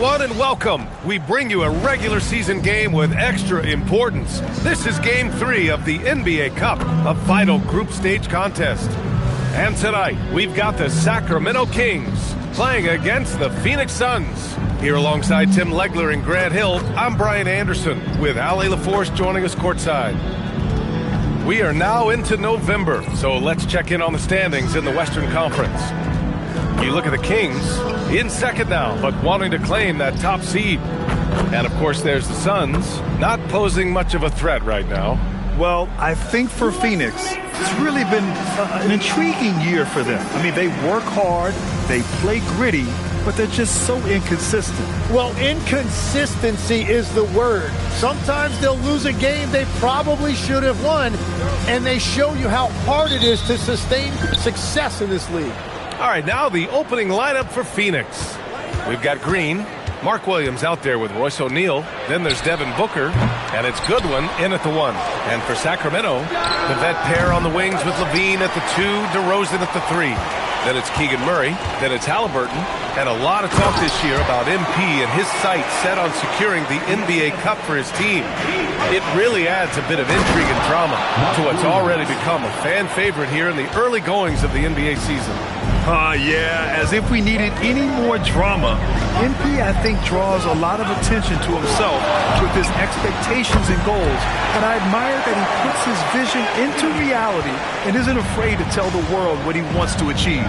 everyone, and welcome. We bring you a regular season game with extra importance. This is Game 3 of the NBA Cup, a vital group stage contest. And tonight, we've got the Sacramento Kings playing against the Phoenix Suns. Here alongside Tim Legler and Grant Hill, I'm Brian Anderson, with Ali LaForce joining us courtside. We are now into November, so let's check in on the standings in the Western Conference. You look at the Kings, in second now, but wanting to claim that top seed. And of course, there's the Suns, not posing much of a threat right now. Well, I think for Phoenix, it's really been an intriguing year for them. I mean, they work hard, they play gritty, but they're just so inconsistent. Well, inconsistency is the word. Sometimes they'll lose a game they probably should have won, and they show you how hard it is to sustain success in this league. All right, now the opening lineup for Phoenix. We've got Green, Mark Williams out there with Royce O'Neal. Then there's Devin Booker, and it's Goodwin in at the 1. And for Sacramento, the vet pair on the wings with Levine at the 2, DeRozan at the 3. Then it's Keegan Murray, then it's Halliburton, and a lot of talk this year about MP and his sights set on securing the NBA Cup for his team. It really adds a bit of intrigue and drama to what's already become a fan favorite here in the early goings of the NBA season. Yeah, as if we needed any more drama. MP, I think, draws a lot of attention to himself with his expectations and goals, and I admire that he puts his vision into reality and isn't afraid to tell the world what he wants to achieve.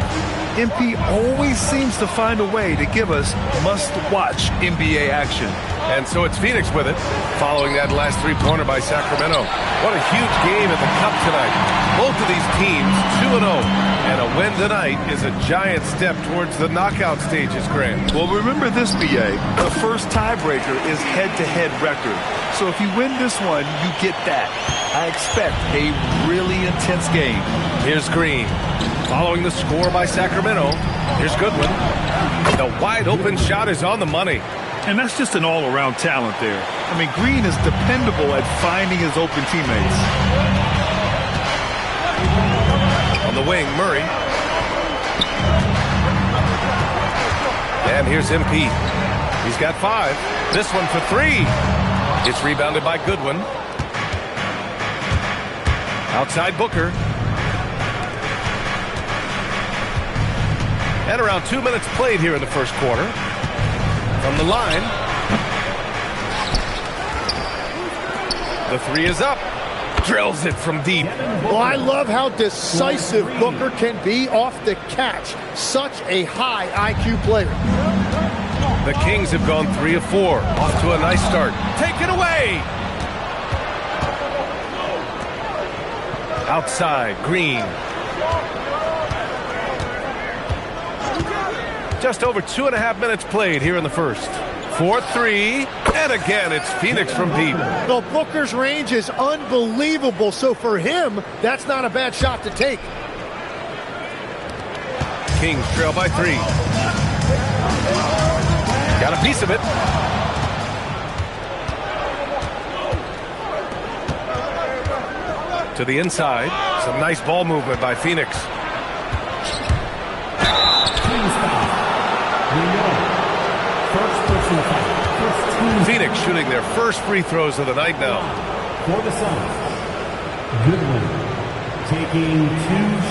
MP always seems to find a way to give us must-watch NBA action. And so it's Phoenix with it, following that last three-pointer by Sacramento. What a huge game in the Cup tonight. Both of these teams 2-0, and a win tonight is a giant step towards the knockout stages, Grant. Well, remember this, BA. The first tiebreaker is head-to-head record. So if you win this one, you get that. I expect a really intense game. Here's Green. Following the score by Sacramento, here's Goodwin. The wide-open shot is on the money. And that's just an all-around talent there. I mean, Green is dependable at finding his open teammates. On the wing, Murray. And here's MP. He's got 5. This one for 3. It's rebounded by Goodwin. Outside Booker. And around 2 minutes played here in the first quarter. From the line. The 3 is up. Drills it from deep. Well, I love how decisive Booker can be off the catch. Such a high IQ player. The Kings have gone 3 of 4. Off to a nice start. Take it away. Outside, Green. Just over 2.5 minutes played here in the first. 4-3, and again, it's Phoenix from deep. Well, Booker's range is unbelievable, so for him, that's not a bad shot to take. Kings trail by 3. Got a piece of it. To the inside. Some nice ball movement by Phoenix. Phoenix shooting their first free throws of the night now. For the Suns, Goodwin taking 2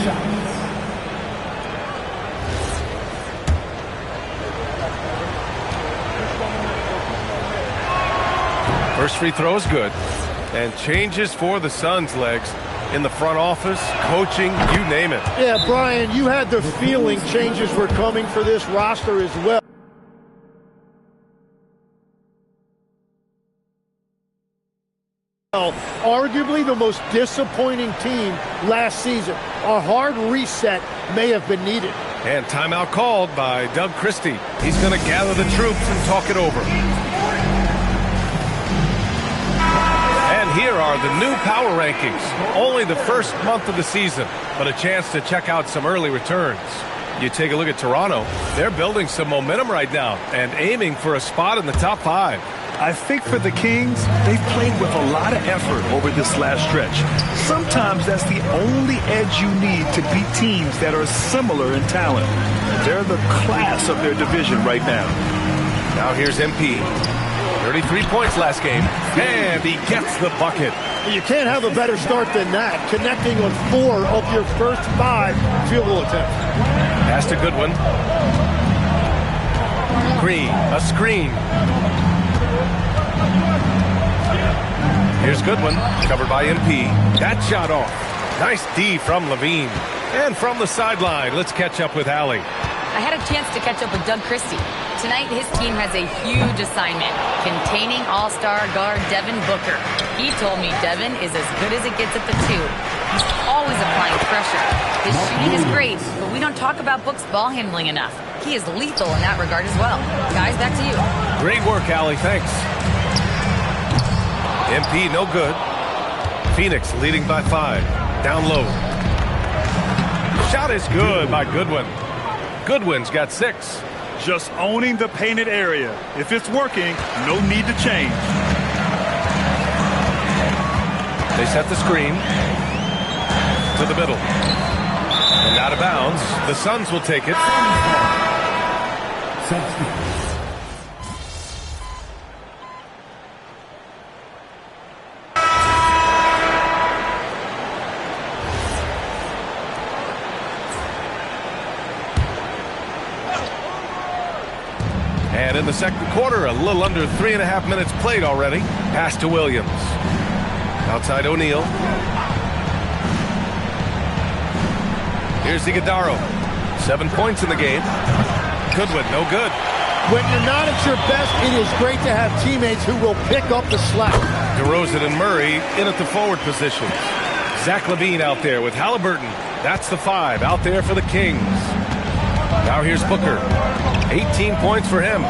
shots. First free throw is good. And changes for the Suns, Legs. In the front office, coaching, you name it. Yeah, Brian, you had the feeling changes were coming for this roster as well. Arguably the most disappointing team last season. A hard reset may have been needed. And timeout called by Doug Christie. He's going to gather the troops and talk it over. And here are the new power rankings. Only the first month of the season, but a chance to check out some early returns. You take a look at Toronto. They're building some momentum right now and aiming for a spot in the top 5. I think for the Kings, they've played with a lot of effort over this last stretch. Sometimes that's the only edge you need to beat teams that are similar in talent. They're the class of their division right now. Now here's MP. 33 points last game, and he gets the bucket. You can't have a better start than that. Connecting on 4 of your first 5 field goal attempts. Pass to Goodwin. Green, a screen. Here's Goodwin, covered by MP. That shot off. Nice D from Levine. And from the sideline, let's catch up with Allie. I had a chance to catch up with Doug Christie. Tonight, his team has a huge assignment, containing all-star guard Devin Booker. He told me Devin is as good as it gets at the 2. He's always applying pressure. His shooting is great, but we don't talk about Book's ball handling enough. He is lethal in that regard as well. Guys, back to you. Great work, Allie. Thanks. MP, no good. Phoenix leading by 5. Down low. Shot is good by Goodwin. Goodwin's got 6. Just owning the painted area. If it's working, no need to change. They set the screen to the middle. And out of bounds. The Suns will take it. And in the second quarter, a little under 3.5 minutes played already. Pass to Williams. Outside O'Neal. Here's Iguodala. 7 points in the game. Goodwin, no good. When you're not at your best, it is great to have teammates who will pick up the slack. DeRozan and Murray in at the forward positions. Zach LaVine out there with Halliburton. That's the 5 out there for the Kings. Now here's Booker. 18 points for him.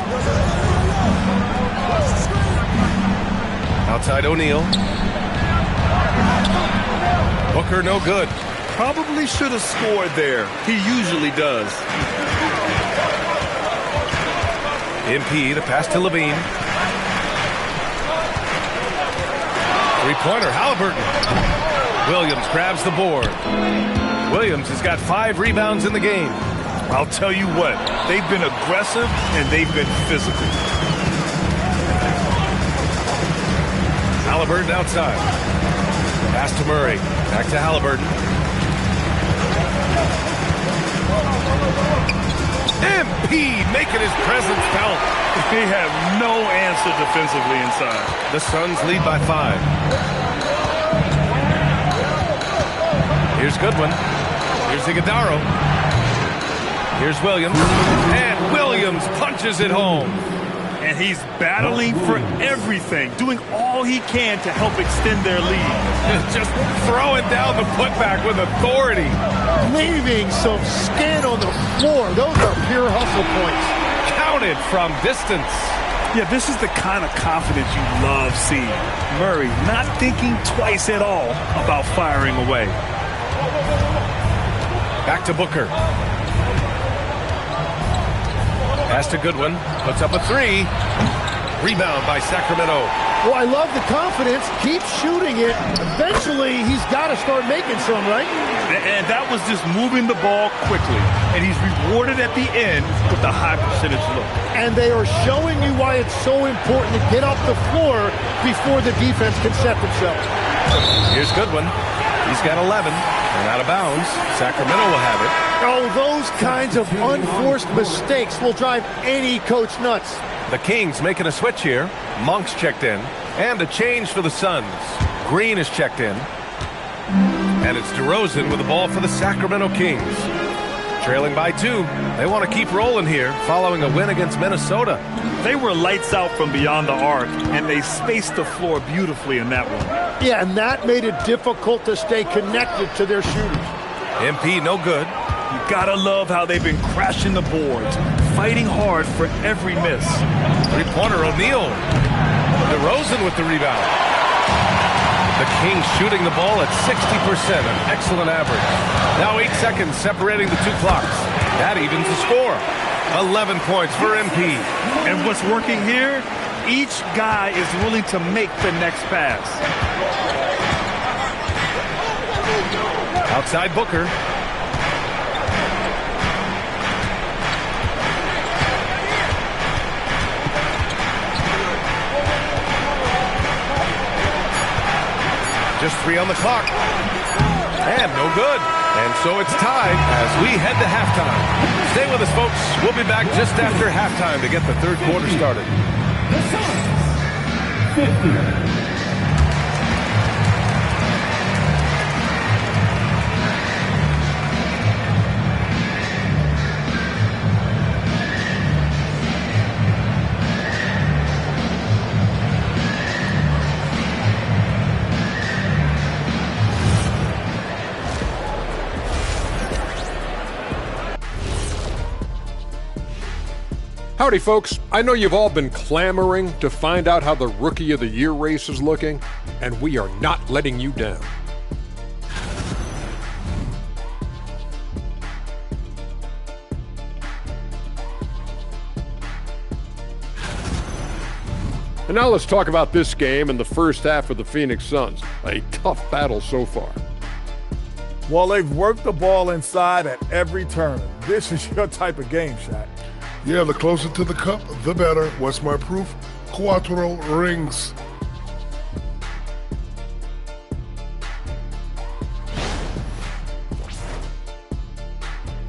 Outside O'Neal. Booker no good. Probably should have scored there. He usually does. MP, the pass to Levine. Three-pointer, Halliburton. Williams grabs the board. Williams has got 5 rebounds in the game. I'll tell you what, they've been aggressive and they've been physical. Halliburton outside. Pass to Murray. Back to Halliburton. MP making his presence felt. They have no answer defensively inside. The Suns lead by 5. Here's Goodwin. Here's Iguodala. Here's Williams. And Williams punches it home. And he's battling for everything, doing all he can to help extend their lead. Just throwing down the putback with authority. Leaving some skin on the floor. Those are pure hustle points. Counted from distance. Yeah, this is the kind of confidence you love seeing. Murray not thinking twice at all about firing away. Back to Booker. Pass to Goodwin. Puts up a 3. Rebound by Sacramento. Well, I love the confidence. Keep shooting it. Eventually, he's got to start making some, right? And that was just moving the ball quickly. And he's rewarded at the end with the high percentage look. And they are showing you why it's so important to get off the floor before the defense can set themselves. Here's Goodwin. He's got 11. And out of bounds. Sacramento will have it. Oh, those kinds of unforced mistakes will drive any coach nuts. The Kings making a switch here. Monk's checked in. And a change for the Suns. Green is checked in. And it's DeRozan with the ball for the Sacramento Kings. Trailing by 2. They want to keep rolling here following a win against Minnesota. They were lights out from beyond the arc, and they spaced the floor beautifully in that one. Yeah, and that made it difficult to stay connected to their shooters. MP no good. You gotta love how they've been crashing the boards, fighting hard for every miss. Three-pointer O'Neal. DeRozan with the rebound. The Kings shooting the ball at 60%, an excellent average. Now 8 seconds separating the 2 clocks. That evens the score. 11 points for MP. And what's working here? Each guy is willing to make the next pass. Outside Booker. Just 3 on the clock. And no good. And so it's tied as we head to halftime. Stay with us, folks. We'll be back just after halftime to get the third quarter started. The Suns, 50. Howdy, folks. I know you've all been clamoring to find out how the Rookie of the Year race is looking, and we are not letting you down. And now let's talk about this game and the first half of the Phoenix Suns. A tough battle so far. Well, they've worked the ball inside at every turn. This is your type of game, Shaq. Yeah, the closer to the cup, the better. What's my proof? Cuatro rings.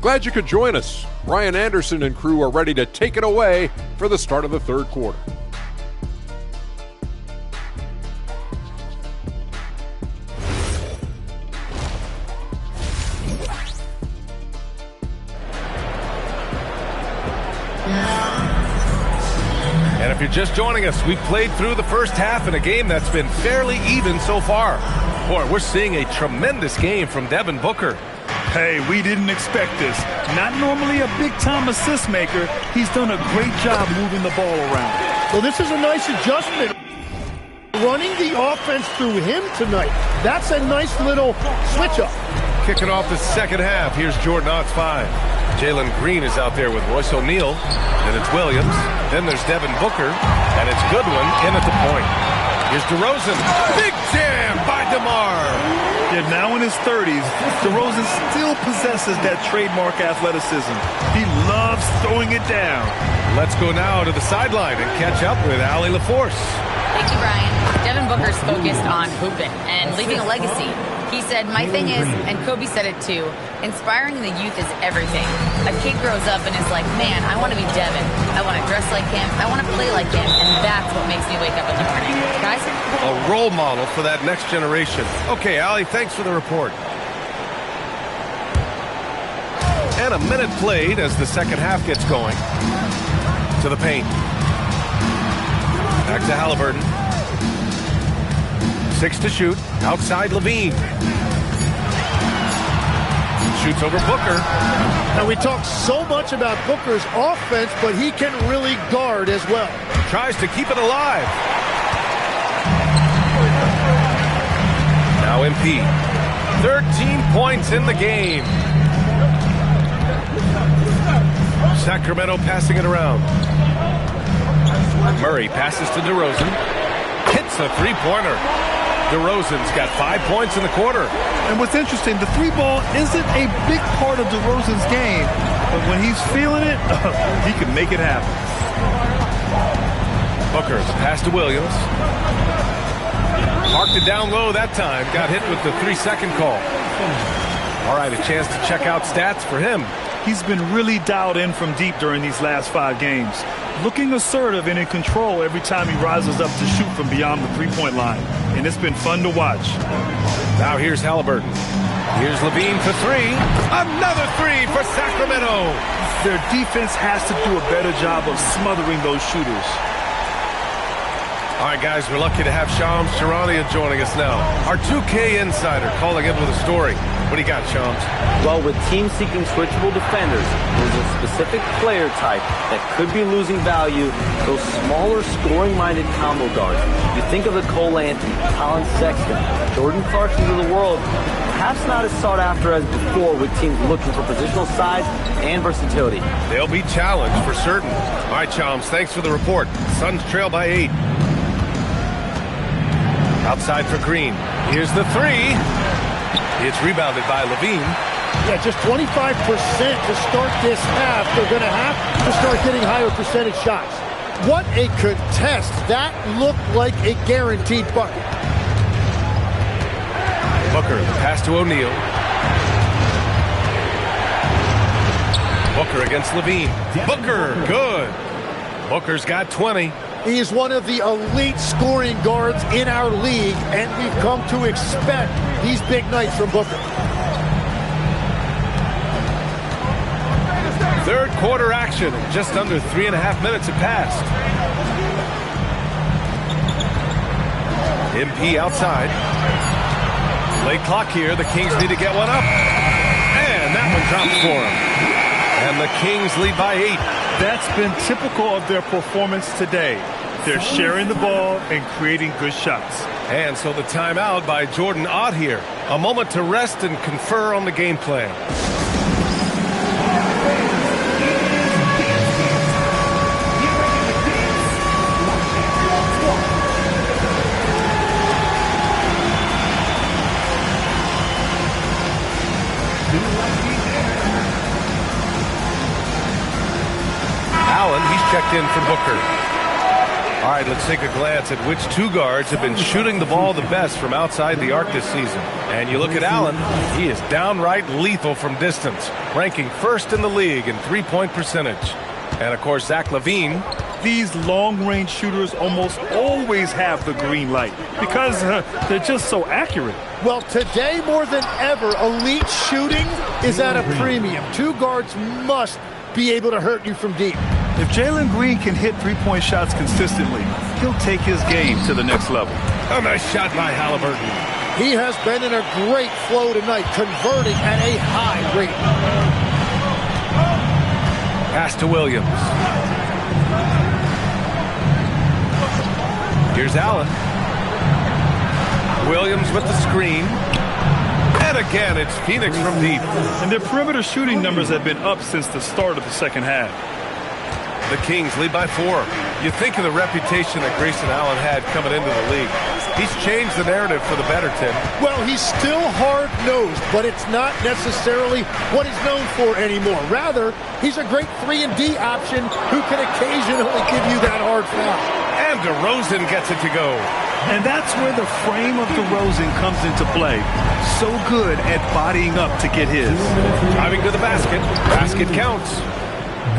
Glad you could join us. Ryan Anderson and crew are ready to take it away for the start of the third quarter. And if you're just joining us, we've played through the first half in a game that's been fairly even so far. Boy, we're seeing a tremendous game from Devin Booker. Hey, we didn't expect this. Not normally a big-time assist maker. He's done a great job moving the ball around. Well, this is a nice adjustment. Running the offense through him tonight. That's a nice little switch-up. Kicking off the second half, here's Jordan Ott's 5. Jalen Green is out there with Royce O'Neal. Then it's Williams. Then there's Devin Booker. And it's Goodwin in at the point. Here's DeRozan. Big jam by DeMar. Yeah, now in his 30s, DeRozan still possesses that trademark athleticism. He loves throwing it down. Let's go now to the sideline and catch up with Allie LaForce. Thank you, Brian. Devin Booker's focused on hooping and leaving a legacy. He said, my thing is, and Kobe said it too, inspiring the youth is everything. A kid grows up and is like, man, I want to be Devin. I want to dress like him. I want to play like him. And that's what makes me wake up in the morning. Guys? A role model for that next generation. Okay, Allie, thanks for the report. And a minute played as the second half gets going. To the paint. Back to Halliburton. 6 to shoot. Outside Levine. Shoots over Booker. Now, we talk so much about Booker's offense, but he can really guard as well. Tries to keep it alive. Now MP. 13 points in the game. Sacramento passing it around. Murray passes to DeRozan. Hits a three-pointer. DeRozan's got 5 points in the quarter. And what's interesting, the three ball isn't a big part of DeRozan's game, but when he's feeling it, he can make it happen. Booker's pass to Williams. Marked it down low that time. Got hit with the 3-second call. All right, a chance to check out stats for him. He's been really dialed in from deep during these last 5 games. Looking assertive and in control every time he rises up to shoot from beyond the three-point line. And it's been fun to watch. Now here's Halliburton. Here's Levine for 3. Another 3 for Sacramento. Their defense has to do a better job of smothering those shooters. All right, guys, we're lucky to have Shams Charania joining us now. Our 2K insider calling in with a story. What do you got, Shams? Well, with teams seeking switchable defenders, there's a specific player type that could be losing value, those smaller scoring-minded combo guards. You think of the Cole Anthony, Colin Sexton, Jordan Clarksons of the world, perhaps not as sought after as before with teams looking for positional size and versatility. They'll be challenged for certain. All right, Shams, thanks for the report. Suns trail by 8. Outside for Green. Here's the 3. It's rebounded by Levine. Yeah, just 25% to start this half. They're going to have to start getting higher percentage shots. What a contest. That looked like a guaranteed bucket. Booker, the pass to O'Neal. Booker against Levine. Booker, good. Booker's got 20. He is one of the elite scoring guards in our league, and we've come to expect these big nights from Booker. Third quarter action. Just under 3.5 minutes have passed. MP outside. Late clock here. The Kings need to get one up. And that one drops for him. And the Kings lead by 8. That's been typical of their performance today. They're sharing the ball and creating good shots. And so the timeout by Jordan Ott here. A moment to rest and confer on the game plan. Allen, he's checked in for Booker. All right, let's take a glance at which two guards have been shooting the ball the best from outside the arc this season. And you look at Allen, he is downright lethal from distance, ranking first in the league in three-point percentage. And, of course, Zach LaVine. These long-range shooters almost always have the green light because they're just so accurate. Well, today more than ever, elite shooting is at a premium. Two guards must be able to hurt you from deep. If Jalen Green can hit three-point shots consistently, he'll take his game to the next level. A nice shot by Halliburton. He has been in a great flow tonight, converting at a high rate. Pass to Williams. Here's Allen. Williams with the screen. And again, it's Phoenix from deep. And their perimeter shooting numbers have been up since the start of the second half. The Kings lead by 4. You think of the reputation that Grayson Allen had coming into the league. He's changed the narrative for the better, Tim. Well, he's still hard-nosed, but it's not necessarily what he's known for anymore. Rather, he's a great 3-and-D option who can occasionally give you that hard foul. And DeRozan gets it to go. And that's where the frame of DeRozan comes into play. So good at bodying up to get his. Driving to the basket. Basket counts.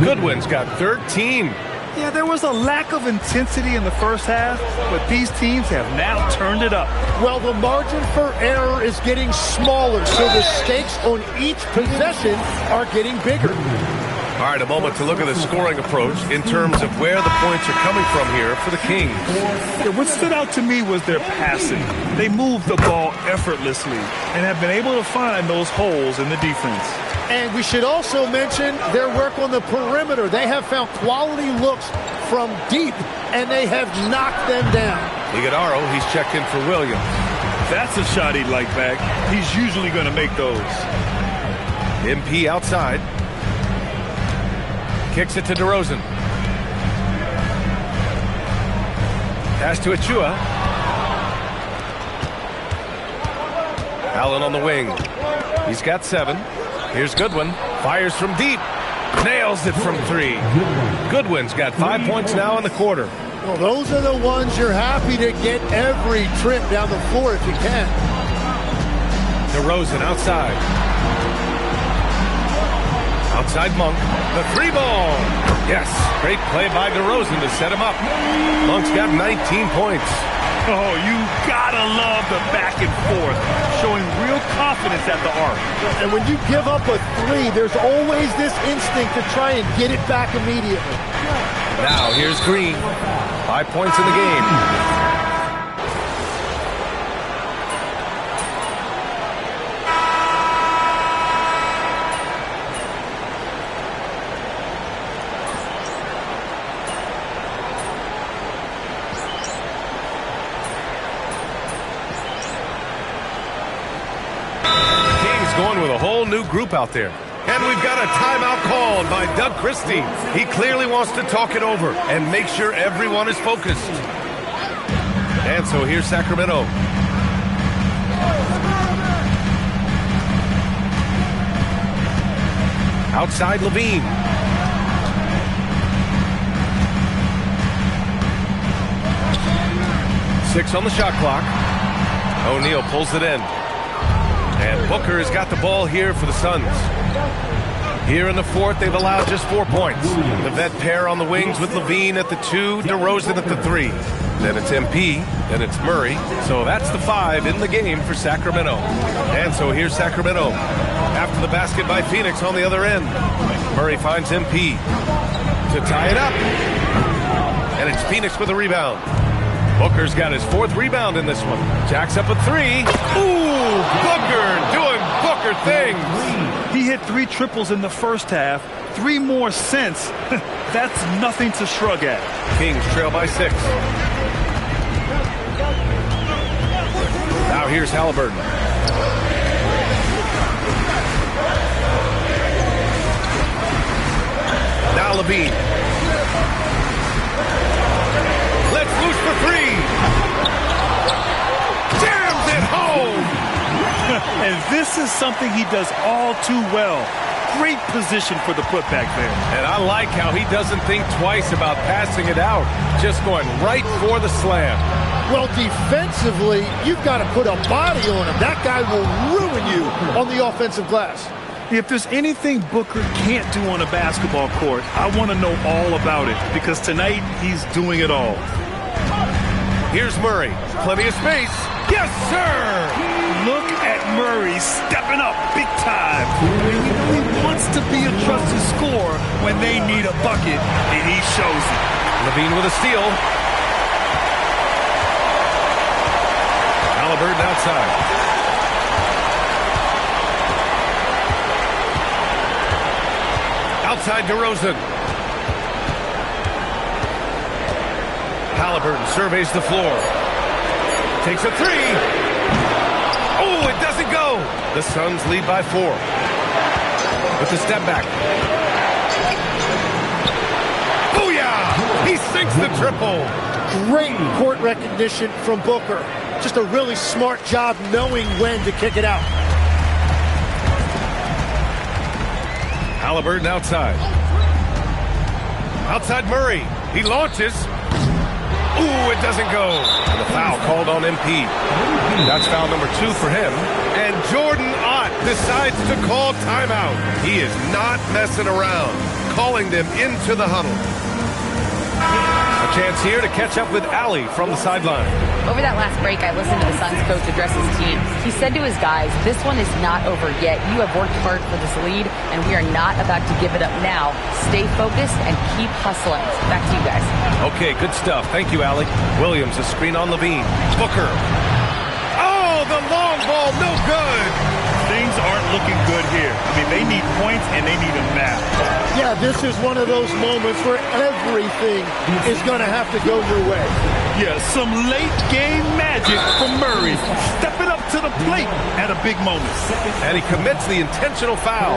Goodwin's got 13. Yeah, there was a lack of intensity in the first half, but these teams have now turned it up. Well, the margin for error is getting smaller, so the stakes on each possession are getting bigger. All right, a moment to look at the scoring approach in terms of where the points are coming from here for the Kings. Yeah, what stood out to me was their passing. They moved the ball effortlessly and have been able to find those holes in the defense. And we should also mention their work on the perimeter. They have found quality looks from deep, and they have knocked them down. Iguodaro, he's checked in for Williams. That's a shot he'd like back. He's usually going to make those. MP outside. Kicks it to DeRozan. Pass to Achua. Allen on the wing. He's got 7. Here's Goodwin. Fires from deep. Nails it from 3. Goodwin's got 5 points now in the quarter. Well, those are the ones you're happy to get every trip down the floor if you can. DeRozan outside. Outside Monk. The 3-ball. Yes, great play by DeRozan to set him up. Monk's got 19 points. Oh, you gotta love the back and forth, showing real confidence at the arc. And when you give up a 3, there's always this instinct to try and get it back immediately. Now here's Green. 5 points in the game. Going with a whole new group out there. And we've got a timeout called by Doug Christie. He clearly wants to talk it over and make sure everyone is focused. And so here's Sacramento. Outside Levine. Six on the shot clock. O'Neal pulls it in. Booker has got the ball here for the Suns. Here in the fourth, they've allowed just 4 points. The vet pair on the wings with Levine at the 2, DeRozan at the 3. Then it's MP, then it's Murray. So that's the 5 in the game for Sacramento. And so here's Sacramento. After the basket by Phoenix on the other end. Murray finds MP to tie it up. And it's Phoenix with a rebound. Booker's got his 4th rebound in this one. Jacks up a 3. Ooh, Booker doing Booker things. He hit 3 triples in the first half, 3 more since. That's nothing to shrug at. Kings trail by 6. Now here's Halliburton. Now Levine. Let's loose for 3. Jams it home. And this is something he does all too well. Great position for the putback there. And I like how he doesn't think twice about passing it out. Just going right for the slam. Well, defensively, you've got to put a body on him. That guy will ruin you on the offensive glass. If there's anything Booker can't do on a basketball court, I want to know all about it, because tonight he's doing it all. Here's Murray. Plenty of space. Yes, sir! Look at Murray stepping up big time. He wants to be a trusted scorer when they need a bucket, and he shows it. Levine with a steal. Halliburton outside. Outside DeRozan. Halliburton surveys the floor. Takes a 3. Oh, it doesn't go. The Suns lead by 4. With the step back. Booyah! He sinks the triple. Great court recognition from Booker. Just a really smart job knowing when to kick it out. Halliburton outside. Outside Murray. He launches. Ooh, it doesn't go. And the foul called on MP. That's foul number 2 for him. And Jordan Ott decides to call timeout. He is not messing around. Calling them into the huddle. A chance here to catch up with Allie from the sideline. Over that last break, I listened to the Suns coach address his team. He said to his guys, this one is not over yet. You have worked hard for this lead, and we are not about to give it up now. Stay focused and keep hustling. Back to you guys. Okay, good stuff. Thank you, Allie. Williams, a screen on Levine. Booker. Oh, the long ball, no good. Things aren't looking good here. I mean, they need points, and they need them now. Yeah, this is one of those moments where everything is going to have to go your way. Yeah, some late game magic from Murray. Stepping up to the plate at a big moment. And he commits the intentional foul.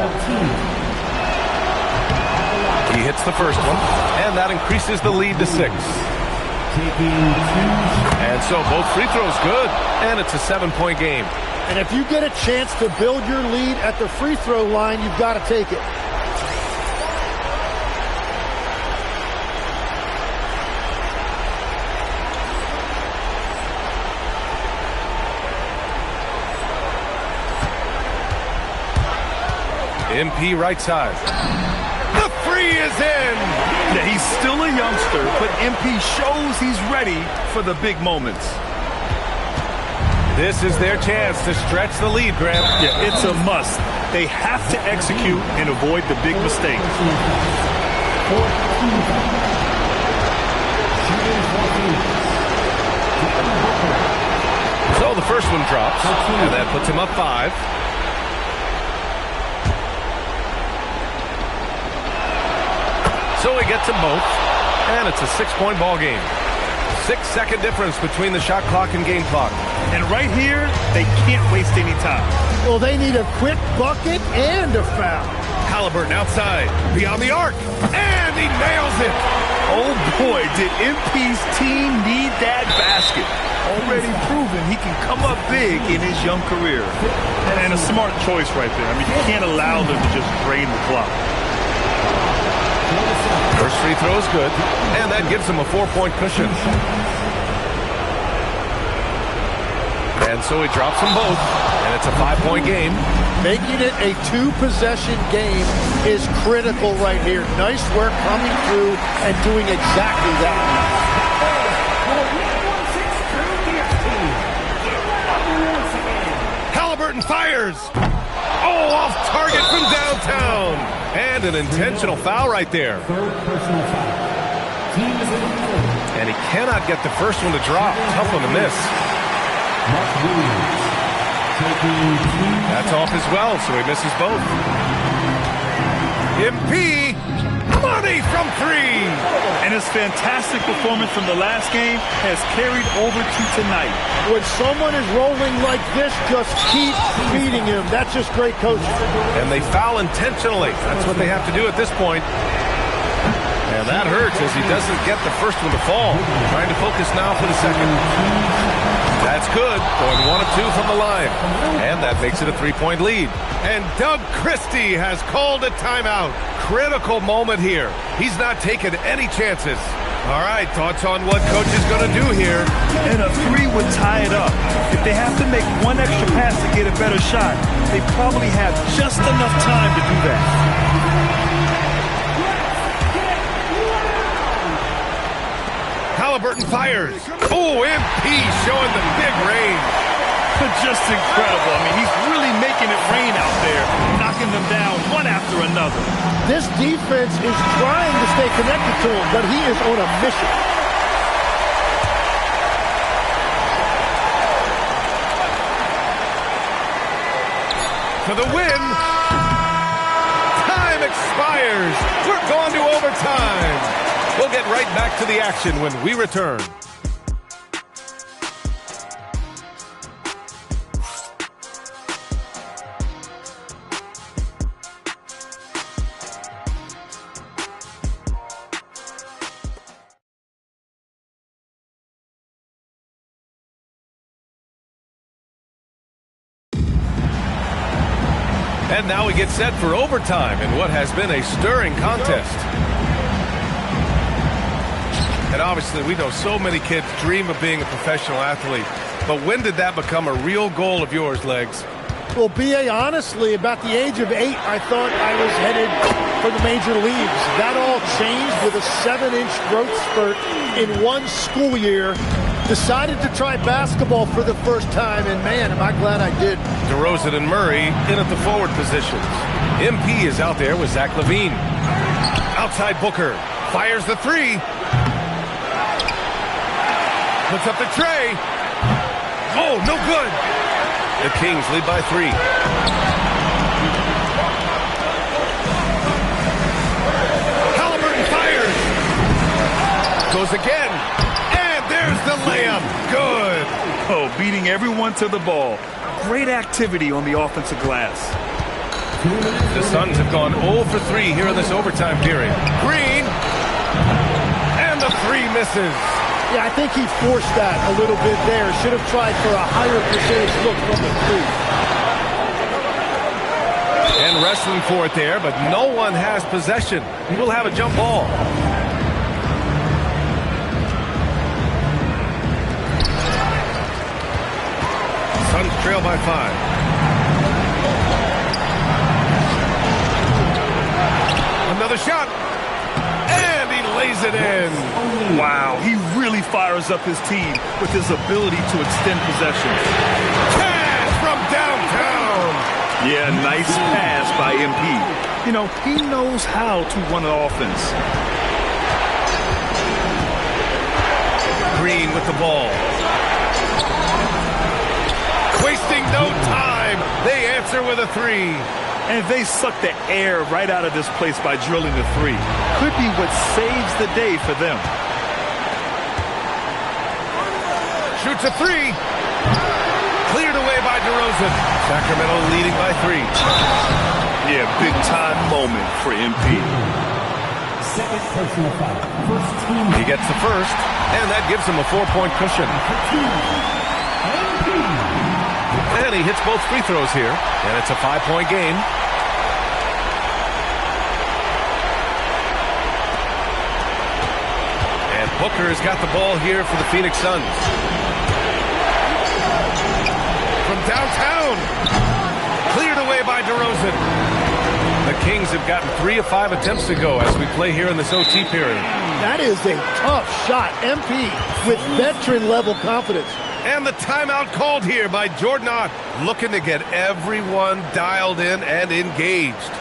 He hits the first one, and that increases the lead to 6. And so both free throws good, and it's a 7-point game. And if you get a chance to build your lead at the free throw line, you've got to take it. MP right side. The 3 is in! Yeah, he's still a youngster, but MP shows he's ready for the big moments. This is their chance to stretch the lead, Graham. Yeah, it's a must. They have to execute and avoid the big mistakes. So the first one drops, and that puts him up 5. So he gets them both, and it's a 6-point ball game. 6-second difference between the shot clock and game clock. And right here, they can't waste any time. Well, they need a quick bucket and a foul. Halliburton outside, beyond the arc, and he nails it. Oh boy, did MP's team need that basket. Already proven he can come up big in his young career. And a smart choice right there. I mean, you can't allow them to just drain the clock. First free throw is good, and that gives him a 4-point cushion. And so he drops them both, and it's a 5-point game. Making it a 2-possession game is critical right here. Nice work coming through and doing exactly that. Halliburton fires. Oh, off target from downtown. And an intentional foul right there. And he cannot get the first one to drop. Tough one to miss. That's off as well, so he misses both. MP, money from 3. And his fantastic performance from the last game has carried over to tonight. When someone is rolling like this, just keep feeding him. That's just great coaching. And they foul intentionally. That's what they have to do at this point. And that hurts as he doesn't get the first one to fall. Trying to focus now for the second. That's good. Going 1 of 2 from the line. And that makes it a 3-point lead. And Doug Christie has called a timeout. Critical moment here. He's not taking any chances. All right, thoughts on what coach is going to do here? And a 3 would tie it up. If they have to make one extra pass to get a better shot, they probably have just enough time to do that. Halliburton fires. Oh, MP showing the big range. Just incredible. I mean, he's really making it rain out there, knocking them down one after another. This defense is trying to stay connected to him, but he is on a mission. For the win. Time expires. We're going to overtime. We'll get right back to the action when we return. And now we get set for overtime in what has been a stirring contest. And obviously, we know so many kids dream of being a professional athlete. But when did that become a real goal of yours, Legs? Well, B.A., honestly, about the age of 8, I thought I was headed for the major leagues. That all changed with a 7-inch growth spurt in one school year. Decided to try basketball for the first time, and man, am I glad I did. DeRozan and Murray in at the forward positions. MP is out there with Zach LaVine. Outside Booker. Fires the 3. Puts up the tray. Oh, no good. The Kings lead by 3. Halliburton fires. Goes again. And there's the layup. Good. Oh, beating everyone to the ball. Great activity on the offensive glass. The Suns have gone 0 for 3 here in this overtime period. Green. And the 3 misses. Yeah, I think he forced that a little bit there. Should have tried for a higher percentage look from the 3. And wrestling for it there, but no one has possession. We'll have a jump ball. Suns trail by 5. Another shot. And he lays it in. Wow, he really fires up his team with his ability to extend possessions. Pass from downtown. Yeah, nice pass by MP. You know, he knows how to run an offense. Green with the ball. Wasting no time. They answer with a 3. And they suck the air right out of this place by drilling the 3. Could be what saves the day for them. Shoots a 3. Cleared away by DeRozan. Sacramento leading by 3. Yeah, big time moment for MP. Second personal foul. First team. He gets the first, and that gives him a 4-point cushion. And he hits both free throws here, and it's a 5-point game. And Booker has got the ball here for the Phoenix Suns. downtown. Cleared away by DeRozan. The Kings have gotten 3 of 5 attempts to go as we play here in this OT period. That is a tough shot. MP with veteran-level confidence. And the timeout called here by Jordan Ott, looking to get everyone dialed in and engaged.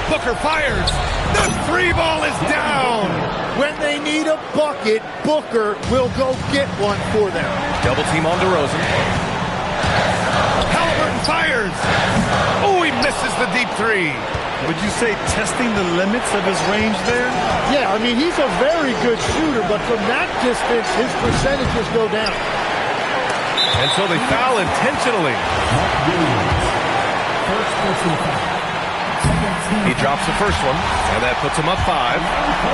Booker fires. The 3 ball is down. When they need a bucket, Booker will go get one for them. Double team on DeRozan. Halliburton fires. Oh, he misses the deep 3. Would you say testing the limits of his range there? Yeah, I mean, he's a very good shooter, but from that distance, his percentages go down. And so they foul intentionally. First personal foul. He drops the first one, and that puts him up 5.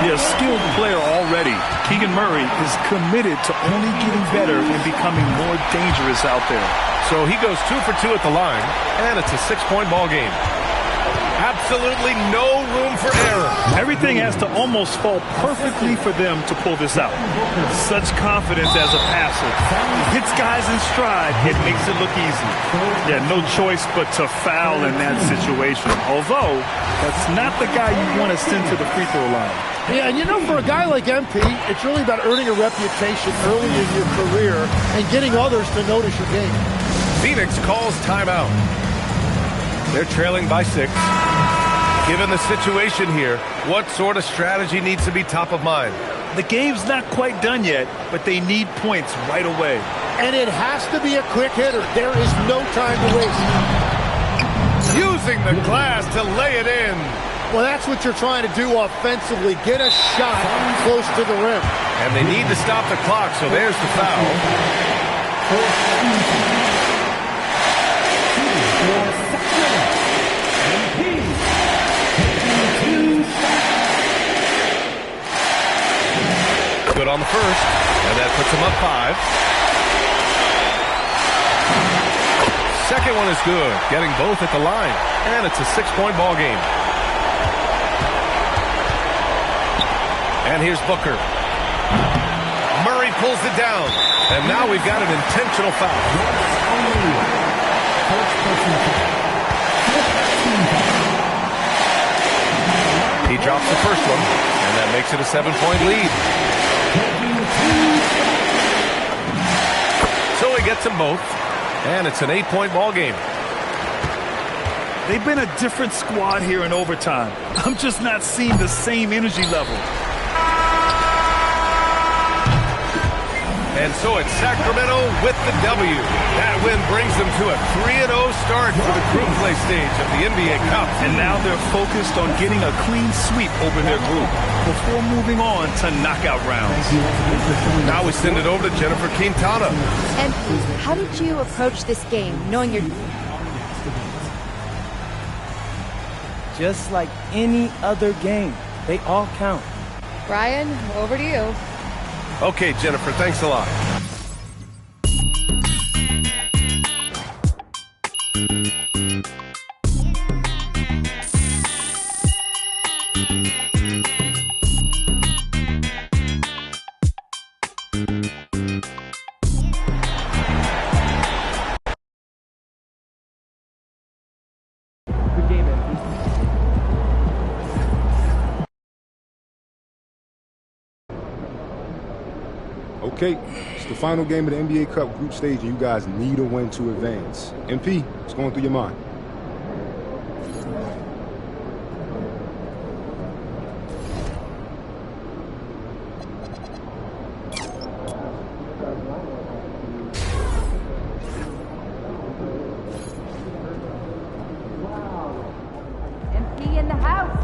Yeah, skilled player already. Keegan Murray is committed to only getting better and becoming more dangerous out there. So he goes 2 for 2 at the line, and it's a 6-point ball game. Absolutely no room for error. Everything has to almost fall perfectly for them to pull this out. Such confidence as a passer. Hits guys in stride. It makes it look easy. Yeah, no choice but to foul in that situation. Although, that's not the guy you want to send to the free throw line. Yeah, and you know, for a guy like MP, it's really about earning a reputation early in your career and getting others to notice your game. Phoenix calls timeout. They're trailing by 6. Given the situation here, what sort of strategy needs to be top of mind? The game's not quite done yet, but they need points right away. And it has to be a quick hitter. There is no time to waste. Using the glass to lay it in. Well, that's what you're trying to do offensively. Get a shot close to the rim. And they need to stop the clock, so there's the foul. Good on the first, and that puts him up 5. Second one is good, getting both at the line, and it's a 6-point ball game. And here's Booker. Murray pulls it down, and now we've got an intentional foul. He drops the first one, and that makes it a 7-point lead. So he gets them both, and it's an 8-point ball game. They've been a different squad here in overtime. I'm just not seeing the same energy level. And so it's Sacramento with the W. That win brings them to a 3-0 start for the group play stage of the NBA Cup. And now they're focused on getting a clean sweep over their group before moving on to knockout rounds. Now we send it over to Jennifer Quintana. And how did you approach this game, knowing you're... Just like any other game, they all count. Brian, over to you. Okay, Jennifer, thanks a lot. Okay, it's the final game of the NBA Cup group stage, and you guys need a win to advance. MP, what's going through your mind? MP in the house.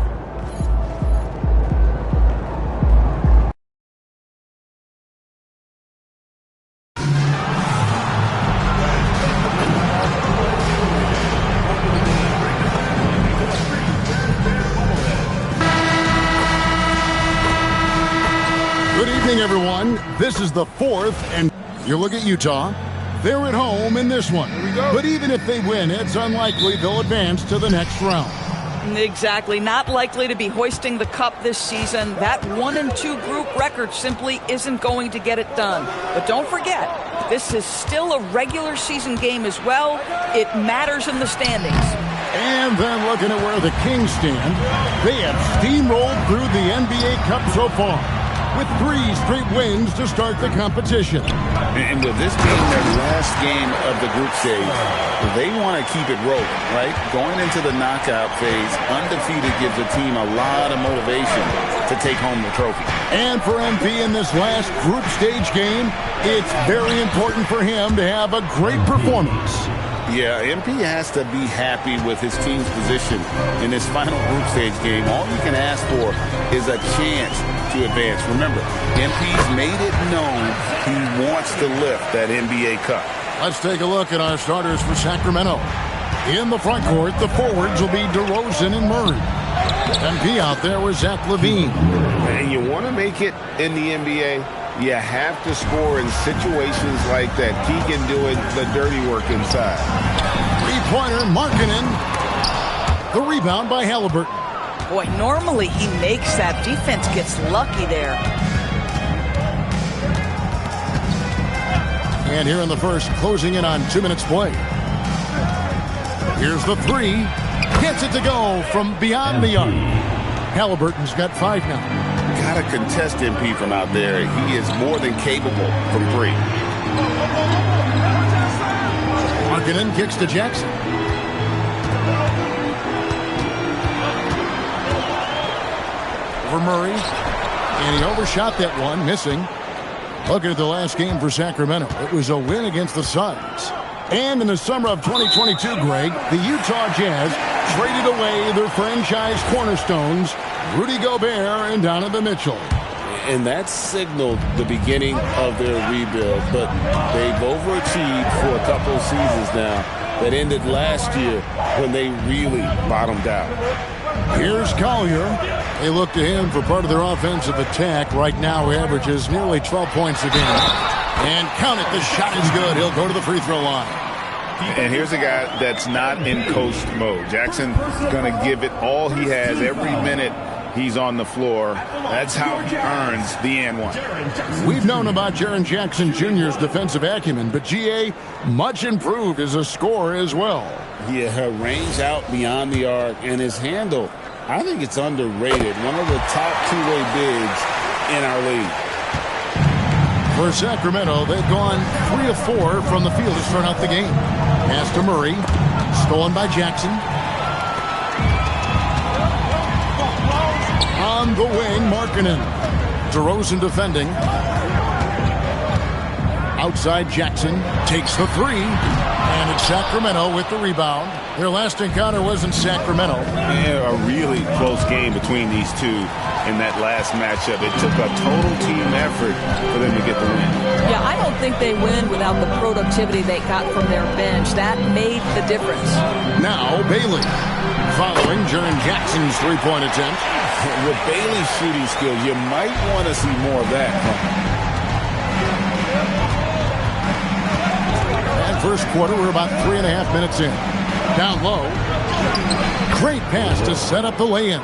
Good evening, everyone. This is the fourth, and you look at Utah. They're at home in this one. But even if they win, it's unlikely they'll advance to the next round. Exactly. Not likely to be hoisting the cup this season. That 1-2 group record simply isn't going to get it done. But don't forget, this is still a regular season game as well. It matters in the standings. And then looking at where the Kings stand, they have steamrolled through the NBA Cup so far, with 3 straight wins to start the competition. And with this being their last game of the group stage, they want to keep it rolling, right? Going into the knockout phase, undefeated gives the team a lot of motivation to take home the trophy. And for MP in this last group stage game, it's very important for him to have a great performance. Yeah, MP has to be happy with his team's position in this final group stage game. All you can ask for is a chance to advance. Remember, MP's made it known he wants to lift that NBA Cup. Let's take a look at our starters for Sacramento. In the front court, the forwards will be DeRozan and Murray. MP out there with Zach LaVine. And you want to make it in the NBA, you have to score in situations like that. Keegan doing the dirty work inside. Three-pointer, Markkanen. The rebound by Halliburton. Boy, normally he makes that. Defense gets lucky there. And here in the first, closing in on 2 minutes play. Here's the three. Gets it to go from beyond the arc. Halliburton's got 5 now. Got to contest MP from out there. He is more than capable from 3. Markkanen kicks to Jackson. Over Murray. And he overshot that one, missing. Looking at the last game for Sacramento. It was a win against the Suns. And in the summer of 2022, Greg, the Utah Jazz traded away their franchise cornerstones, Rudy Gobert and Donovan Mitchell. And that signaled the beginning of their rebuild, but they've overachieved for a couple of seasons now that ended last year when they really bottomed out. Here's Collier. They look to him for part of their offensive attack. Right now, he averages nearly 12 points a game. And count it, the shot is good. He'll go to the free throw line. And here's a guy that's not in coast mode. Jackson's going to give it all he has every minute he's on the floor. That's how he earns the and one. We've known about Jaren Jackson Jr.'s defensive acumen, but GA much improved as a scorer as well. Yeah, range out beyond the arc, and his handle, I think it's underrated. One of the top two-way bigs in our league. For Sacramento, they've gone 3 of 4 from the field to start out the game. Pass to Murray, stolen by Jackson. On the wing, Markkanen. DeRozan defending. Outside, Jackson takes the 3. And it's Sacramento with the rebound. Their last encounter was in Sacramento. Yeah, a really close game between these two in that last matchup. It took a total team effort for them to get the win. Yeah, I don't think they win without the productivity they got from their bench. That made the difference. Now, Bailey. Following Jaren Jackson's three-point attempt. With Bailey's shooting skills, you might want to see more of that. And first quarter, we're about 3.5 minutes in. Down low. Great pass to set up the lay-in.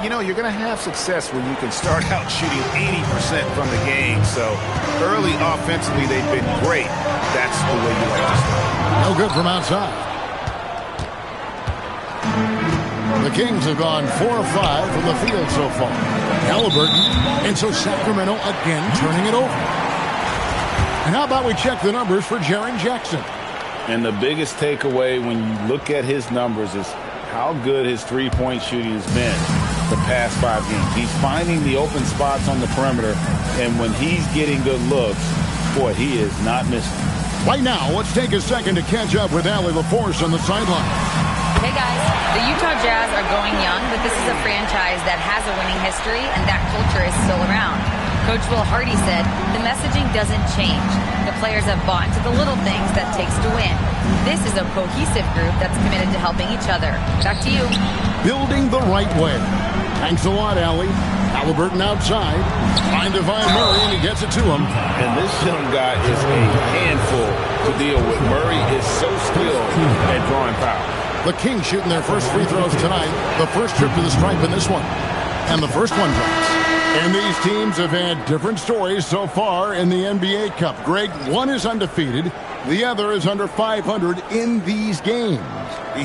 You know, you're going to have success when you can start out shooting 80% from the game. So early offensively, they've been great. That's the way you like to start. No good from outside. The Kings have gone 4 of 5 from the field so far. Halliburton, and so Sacramento again turning it over. And how about we check the numbers for Jaren Jackson? And the biggest takeaway when you look at his numbers is how good his three-point shooting has been the past 5 games. He's finding the open spots on the perimeter, and when he's getting good looks, boy, he is not missing. Right now, let's take a second to catch up with Allie LaForce on the sideline. Hey guys, the Utah Jazz are going young, but this is a franchise that has a winning history and that culture is still around. Coach Will Hardy said, the messaging doesn't change. The players have bought into the little things that takes to win. This is a cohesive group that's committed to helping each other. Back to you. Building the right way. Thanks a lot, Allie. Now Halliburton outside. Trying to find Murray, and he gets it to him. And this young guy is a handful to deal with. Murray is so skilled at drawing foul. The Kings shooting their first free throws tonight. The first trip to the stripe in this one. And the first one drops. And these teams have had different stories so far in the NBA Cup. Greg, one is undefeated. The other is under 500 in these games.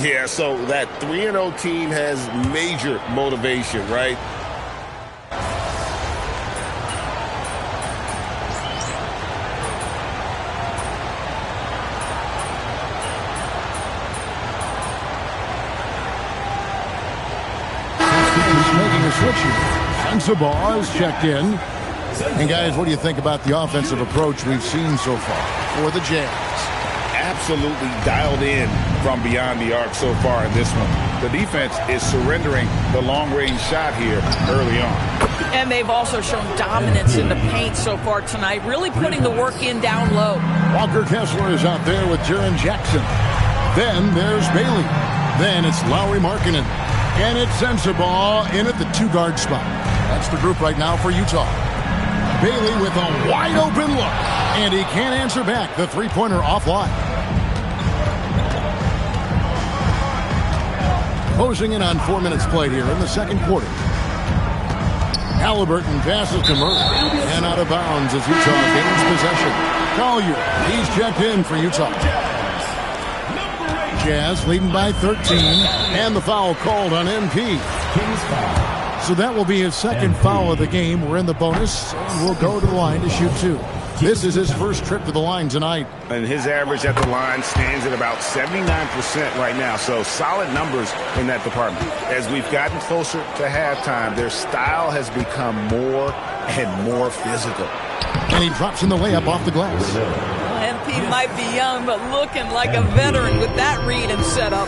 Yeah, so that 3-0 team has major motivation, right? He's making a switch here. Sensabaugh is checked in. And guys, what do you think about the offensive approach we've seen so far for the Jazz? Absolutely dialed in from beyond the arc so far in this one. The defense is surrendering the long-range shot here early on. And they've also shown dominance in the paint so far tonight, really putting the work in down low. Walker Kessler is out there with Jaren Jackson. Then there's Bailey. Then it's Lauri Markkanen. And it's Sensabaugh in at the two-guard spot. That's the group right now for Utah. Bailey with a wide-open look. And he can't answer back. The three-pointer offline. Closing in on 4 minutes played here in the second quarter. Halliburton passes to Murray. And out of bounds as Utah gains possession. Collier, he's checked in for Utah. Jazz leading by 13. And the foul called on MP. So that will be his second foul of the game. We're in the bonus, and we'll go to the line to shoot two. This is his first trip to the line tonight. And his average at the line stands at about 79% right now. So solid numbers in that department. As we've gotten closer to halftime, their style has become more and more physical. And he drops in the layup off the glass. MP might be young, but looking like a veteran with that read and setup.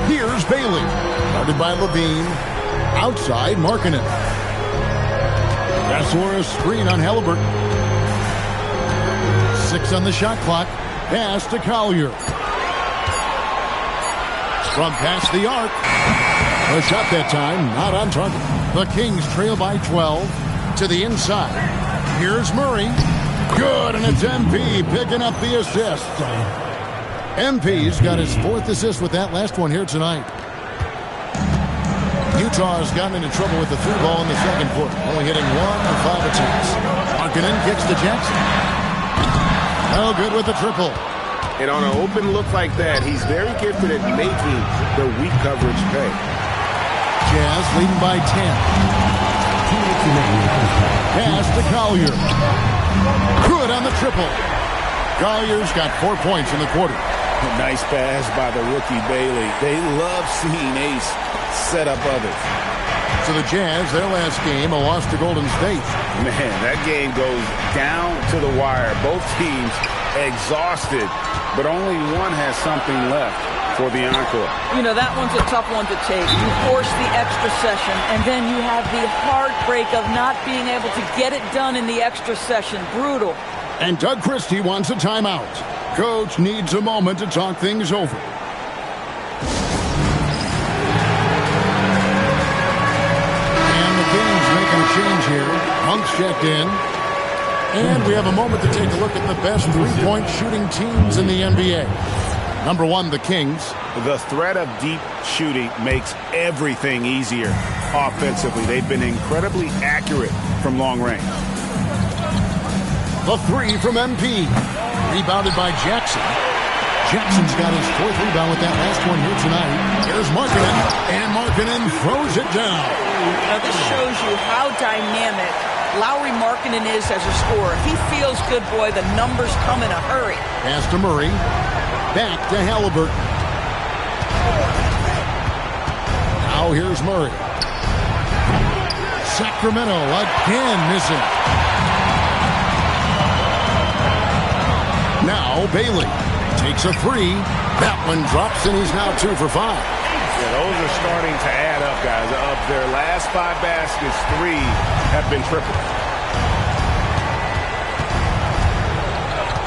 Here's Bailey. Guarded by Levine. Outside, Markkanen. Kessler a screen on Halliburton. 6 on the shot clock. Pass to Collier. From past the arc. A shot that time, not on target. The Kings trail by 12 to the inside. Here's Murray. Good, and it's MP picking up the assist. MP's got his 4th assist with that last one here tonight. Utah has gotten into trouble with the through ball in the second quarter, only hitting 1 of 5 attempts. Markkanen kicks to Jackson. No good with the triple. And on an open look like that, he's very gifted at making the weak coverage pay. Jazz leading by 10. Pass to Collier. Good on the triple. Collier's got 4 points in the quarter. A nice pass by the rookie Bailey. They love seeing Ace set up others. So the Jazz, their last game, a loss to Golden State. Man, that game goes down to the wire. Both teams exhausted, but only one has something left for the encore. You know, that one's a tough one to take. You force the extra session, and then you have the heartbreak of not being able to get it done in the extra session. Brutal. And Doug Christie wants a timeout. Coach needs a moment to talk things over. And the Kings making a change here. Monk's checked in. And we have a moment to take a look at the best three-point shooting teams in the NBA. Number 1, the Kings. The threat of deep shooting makes everything easier offensively. They've been incredibly accurate from long range. The 3 from MP. Rebounded by Jackson. Jackson's got his 4th rebound with that last one here tonight. Here's Markkanen. And Markkanen throws it down. Now this shows you how dynamic Lauri Markkanen is as a scorer. He feels good, boy. The numbers come in a hurry. Pass to Murray. Back to Halliburton. Now here's Murray. Sacramento again missing. Now Bailey takes a 3. That one drops, and he's now 2 for 5. Yeah, those are starting to add up, guys. Of their last 5 baskets, 3 have been triple.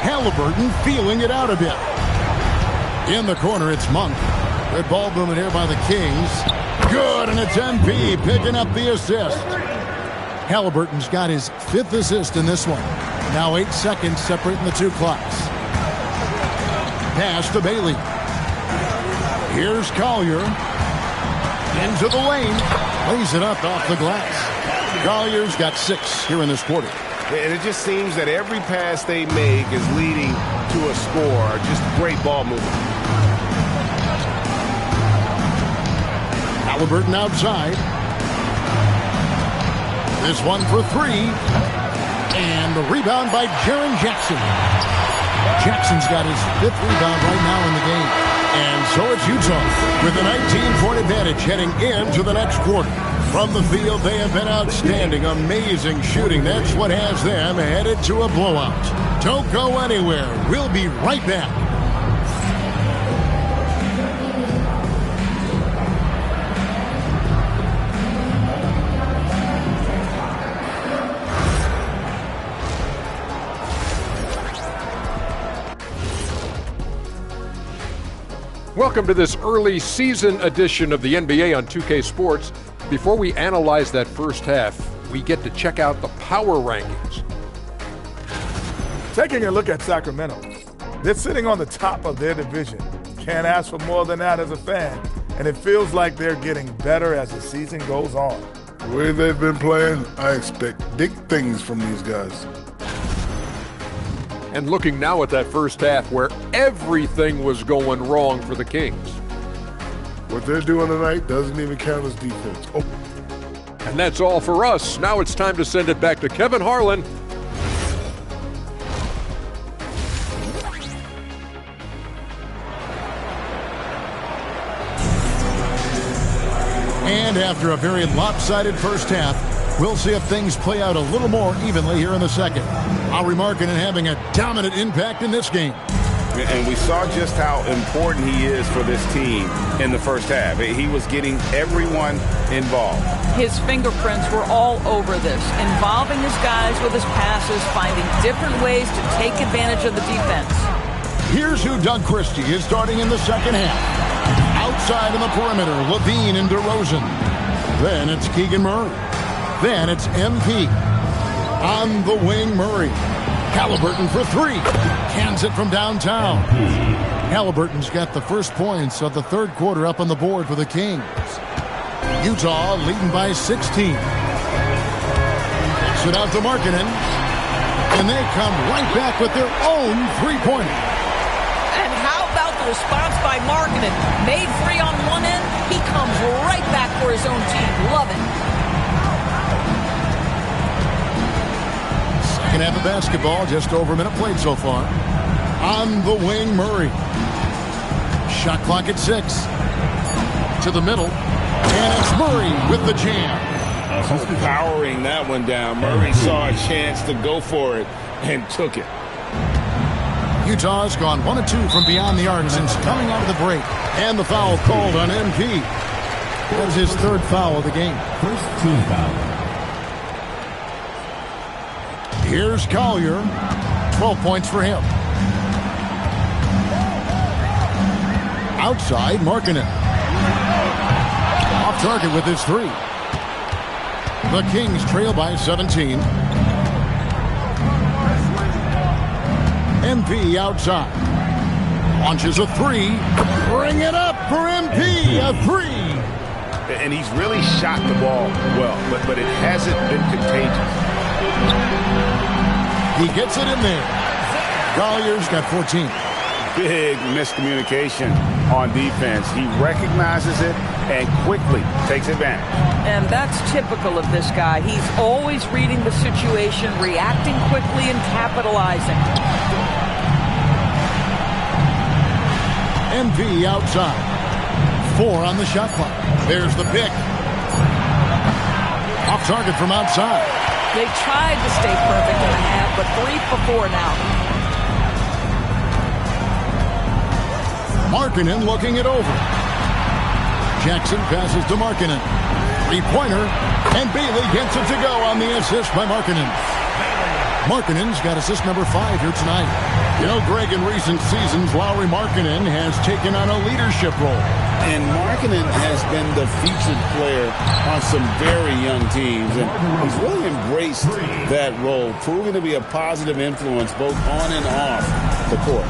Halliburton feeling it out a bit. In the corner, it's Monk. Good ball movement here by the Kings. Good, and it's MP picking up the assist. Halliburton's got his 5th assist in this one. Now 8 seconds separating the two clocks. Pass to Bailey. Here's Collier. Into the lane. Lays it up off the glass. Collier's got 6 here in this quarter. And it just seems that every pass they make is leading to a score. Just great ball movement. Halliburton outside. This one for 3. And the rebound by Jaren Jackson. Jackson's got his 5th rebound right now in the game. And so it's Utah with a 19-point advantage heading into the next quarter. From the field, they have been outstanding, amazing shooting. That's what has them headed to a blowout. Don't go anywhere. We'll be right back. Welcome to this early season edition of the NBA on 2K Sports. Before we analyze that first half, we get to check out the power rankings. Taking a look at Sacramento, they're sitting on the top of their division. Can't ask for more than that as a fan, and it feels like they're getting better as the season goes on. The way they've been playing, I expect big things from these guys. And looking now at that first half where everything was going wrong for the Kings. What they're doing tonight doesn't even count as defense. Oh. And that's all for us. Now it's time to send it back to Kevin Harlan. And after a very lopsided first half, we'll see if things play out a little more evenly here in the second. Lauri Markkanen having a dominant impact in this game. And we saw just how important he is for this team in the first half. He was getting everyone involved. His fingerprints were all over this, involving his guys with his passes, finding different ways to take advantage of the defense. Here's who Doug Christie is starting in the second half. Outside in the perimeter, Levine and DeRozan. Then it's Keegan Murray. Then it's MP. On the wing, Murray. Halliburton for 3. Cans it from downtown. Halliburton's got the first points of the third quarter up on the board for the Kings. Utah leading by 16. Sit out to Markkanen. And they come right back with their own three-pointer. And how about the response by Markkanen? Made free on one end, he comes right back for his own team. Love it. Second half of basketball, just over a minute played so far. On the wing, Murray. Shot clock at 6. To the middle. And it's Murray with the jam. Powering that one down. Murray saw a chance to go for it and took it. Utah's gone 1 of 2 from beyond the arc since coming out of the break. And the foul called on MP. That's his 3rd foul of the game. First team foul. Here's Collier. 12 points for him. Outside, Markkanen. Off target with his 3. The Kings trail by 17. MP outside. Launches a 3. Bring it up for MP. A 3. And he's really shot the ball well, but it hasn't been contagious. He gets it in there. Collier's got 14. Big miscommunication on defense. He recognizes it and quickly takes advantage. And that's typical of this guy. He's always reading the situation, reacting quickly, and capitalizing. MP outside. 4 on the shot clock. There's the pick. Off target from outside. They tried to stay perfect in the half, but 3 for 4 now. Markkanen looking it over. Jackson passes to Markkanen. 3-pointer. And Bailey gets it to go on the assist by Markkanen. Markkanen's got assist number 5 here tonight. You know, Greg, in recent seasons, Lauri Markkanen has taken on a leadership role. And Markkanen has been the featured player on some very young teams. And he's really embraced that role, proving to be a positive influence both on and off the court.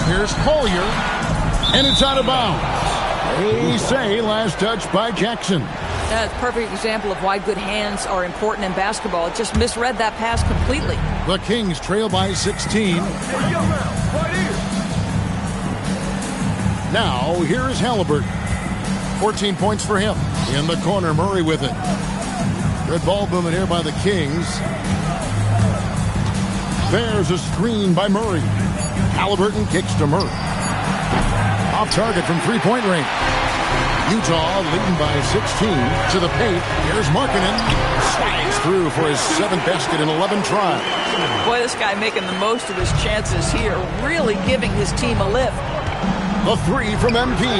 Here's Collier, and it's out of bounds. They say last touch by Jackson. That's a perfect example of why good hands are important in basketball. It just misread that pass completely. The Kings trail by 16. Now, here is Halliburton. 14 points for him. In the corner, Murray with it. Good ball movement here by the Kings. There's a screen by Murray. Halliburton kicks to Murray. Off target from three-point range. Utah leading by 16 to the paint. Here's Markkanen. Slides through for his 7th basket in 11 tries. Boy, this guy making the most of his chances here. Really giving his team a lift. The three from MP.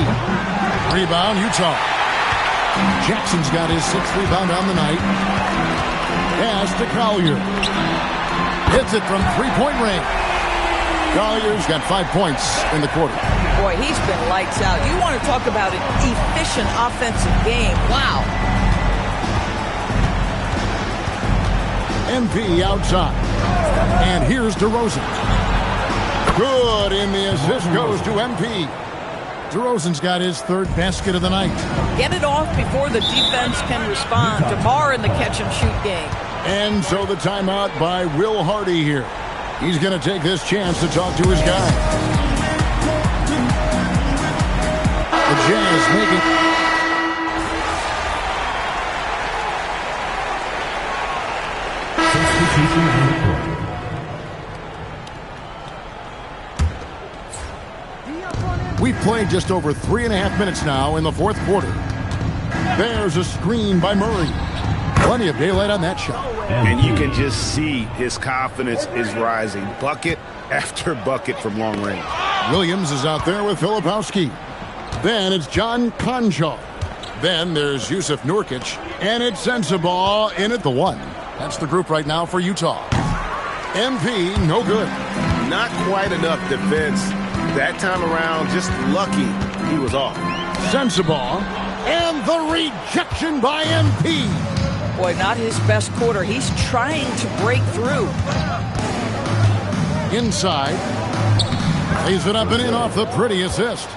Rebound, Utah. Jackson's got his 6th rebound on the night. Pass to Collier. Hits it from three-point range. Collier's got 5 points in the quarter. Boy, he's been lights out. You want to talk about an efficient offensive game. Wow. MP outside. And here's DeRozan. Good, and the assist goes to MP. DeRozan's got his 3rd basket of the night. Get it off before the defense can respond. DeMar in the catch-and-shoot game. And so the timeout by Will Hardy here. He's going to take this chance to talk to his guy. The Jazz making... We've played just over 3.5 minutes now in the 4th quarter. There's a screen by Murray. Plenty of daylight on that shot. And you can just see his confidence is rising. Bucket after bucket from long range. Williams is out there with Filipowski. Then it's John Konchar. Then there's Yusuf Nurkic. And it's Sensabaugh in at the 1. That's the group right now for Utah. MP, no good. Not quite enough defense. That time around, just lucky he was off. Sensabaugh. And the rejection by MP. Boy, not his best quarter. He's trying to break through. Inside. Lays it up and in off the pretty assist.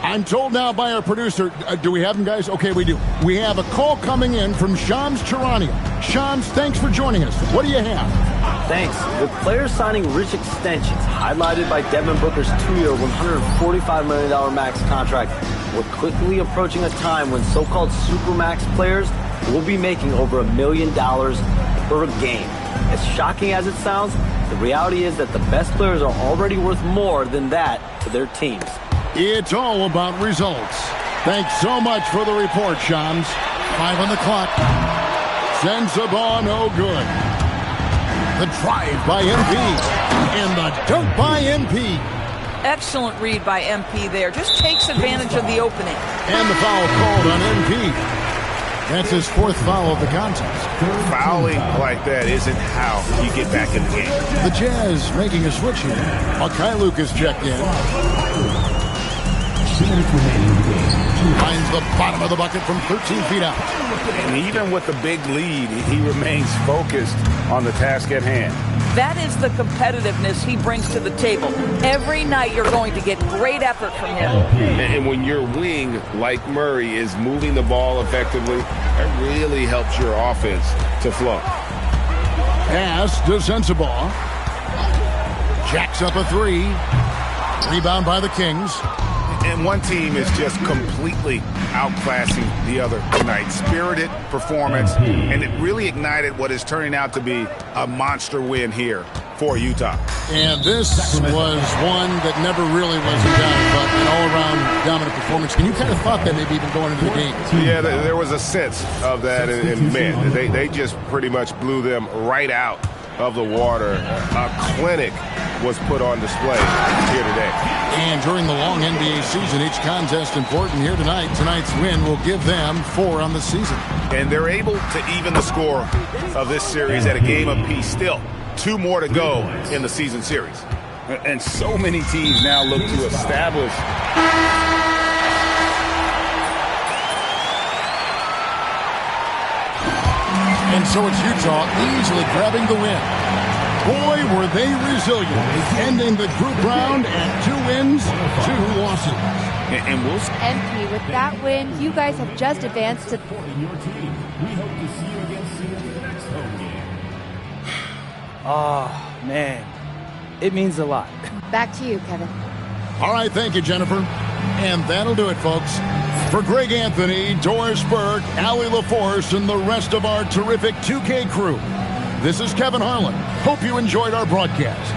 I'm told now by our producer, do we have him, guys? Okay, we do. We have a call coming in from Shams Charania. Shams, thanks for joining us. What do you have? Thanks. With players signing rich extensions, highlighted by Devin Booker's 2-year, $145 million max contract, we're quickly approaching a time when so-called supermax players will be making over $1 million per game. As shocking as it sounds, the reality is that the best players are already worth more than that to their teams. It's all about results. Thanks so much for the report, Shams. 5 on the clock. Sensabaugh, no good. The drive by MP. And the dunk by MP. Excellent read by MP there. Just takes advantage of the opening. And the foul called on MP. That's his 4th foul of the contest. Fouling like that isn't how you get back in the game. The Jazz making a switch here. Kai Lucas checked in. Finds the bottom of the bucket from 13 feet out. And even with the big lead, he remains focused on the task at hand. That is the competitiveness he brings to the table. Every night you're going to get great effort from him. And when your wing, like Murray, is moving the ball effectively, it really helps your offense to flow. Pass to Sensabaugh. Jacks up a 3. Rebound by the Kings. And one team is just completely outclassing the other tonight. Spirited performance, and it really ignited what is turning out to be a monster win here for Utah. And this was one that never really was in doubt, but an all-around dominant performance. And you kind of thought that maybe even going into the game. Yeah, there was a sense of that, and man, they just pretty much blew them right out of the water. A clinic was put on display here today. And during the long NBA season, each contest important here tonight. Tonight's win will give them 4 on the season. And they're able to even the score of this series at a game apiece. Still, 2 more to go in the season series. And so many teams now look to establish. And so it's Utah easily grabbing the win. Boy, were they resilient, ending the group round at 2 wins, 2 losses. And we'll MP, with that win, you guys have just advanced to... Oh, man. It means a lot. Back to you, Kevin. All right, thank you, Jennifer. And that'll do it, folks. For Greg Anthony, Doris Burke, Allie LaForce, and the rest of our terrific 2K crew, this is Kevin Harlan. Hope you enjoyed our broadcast.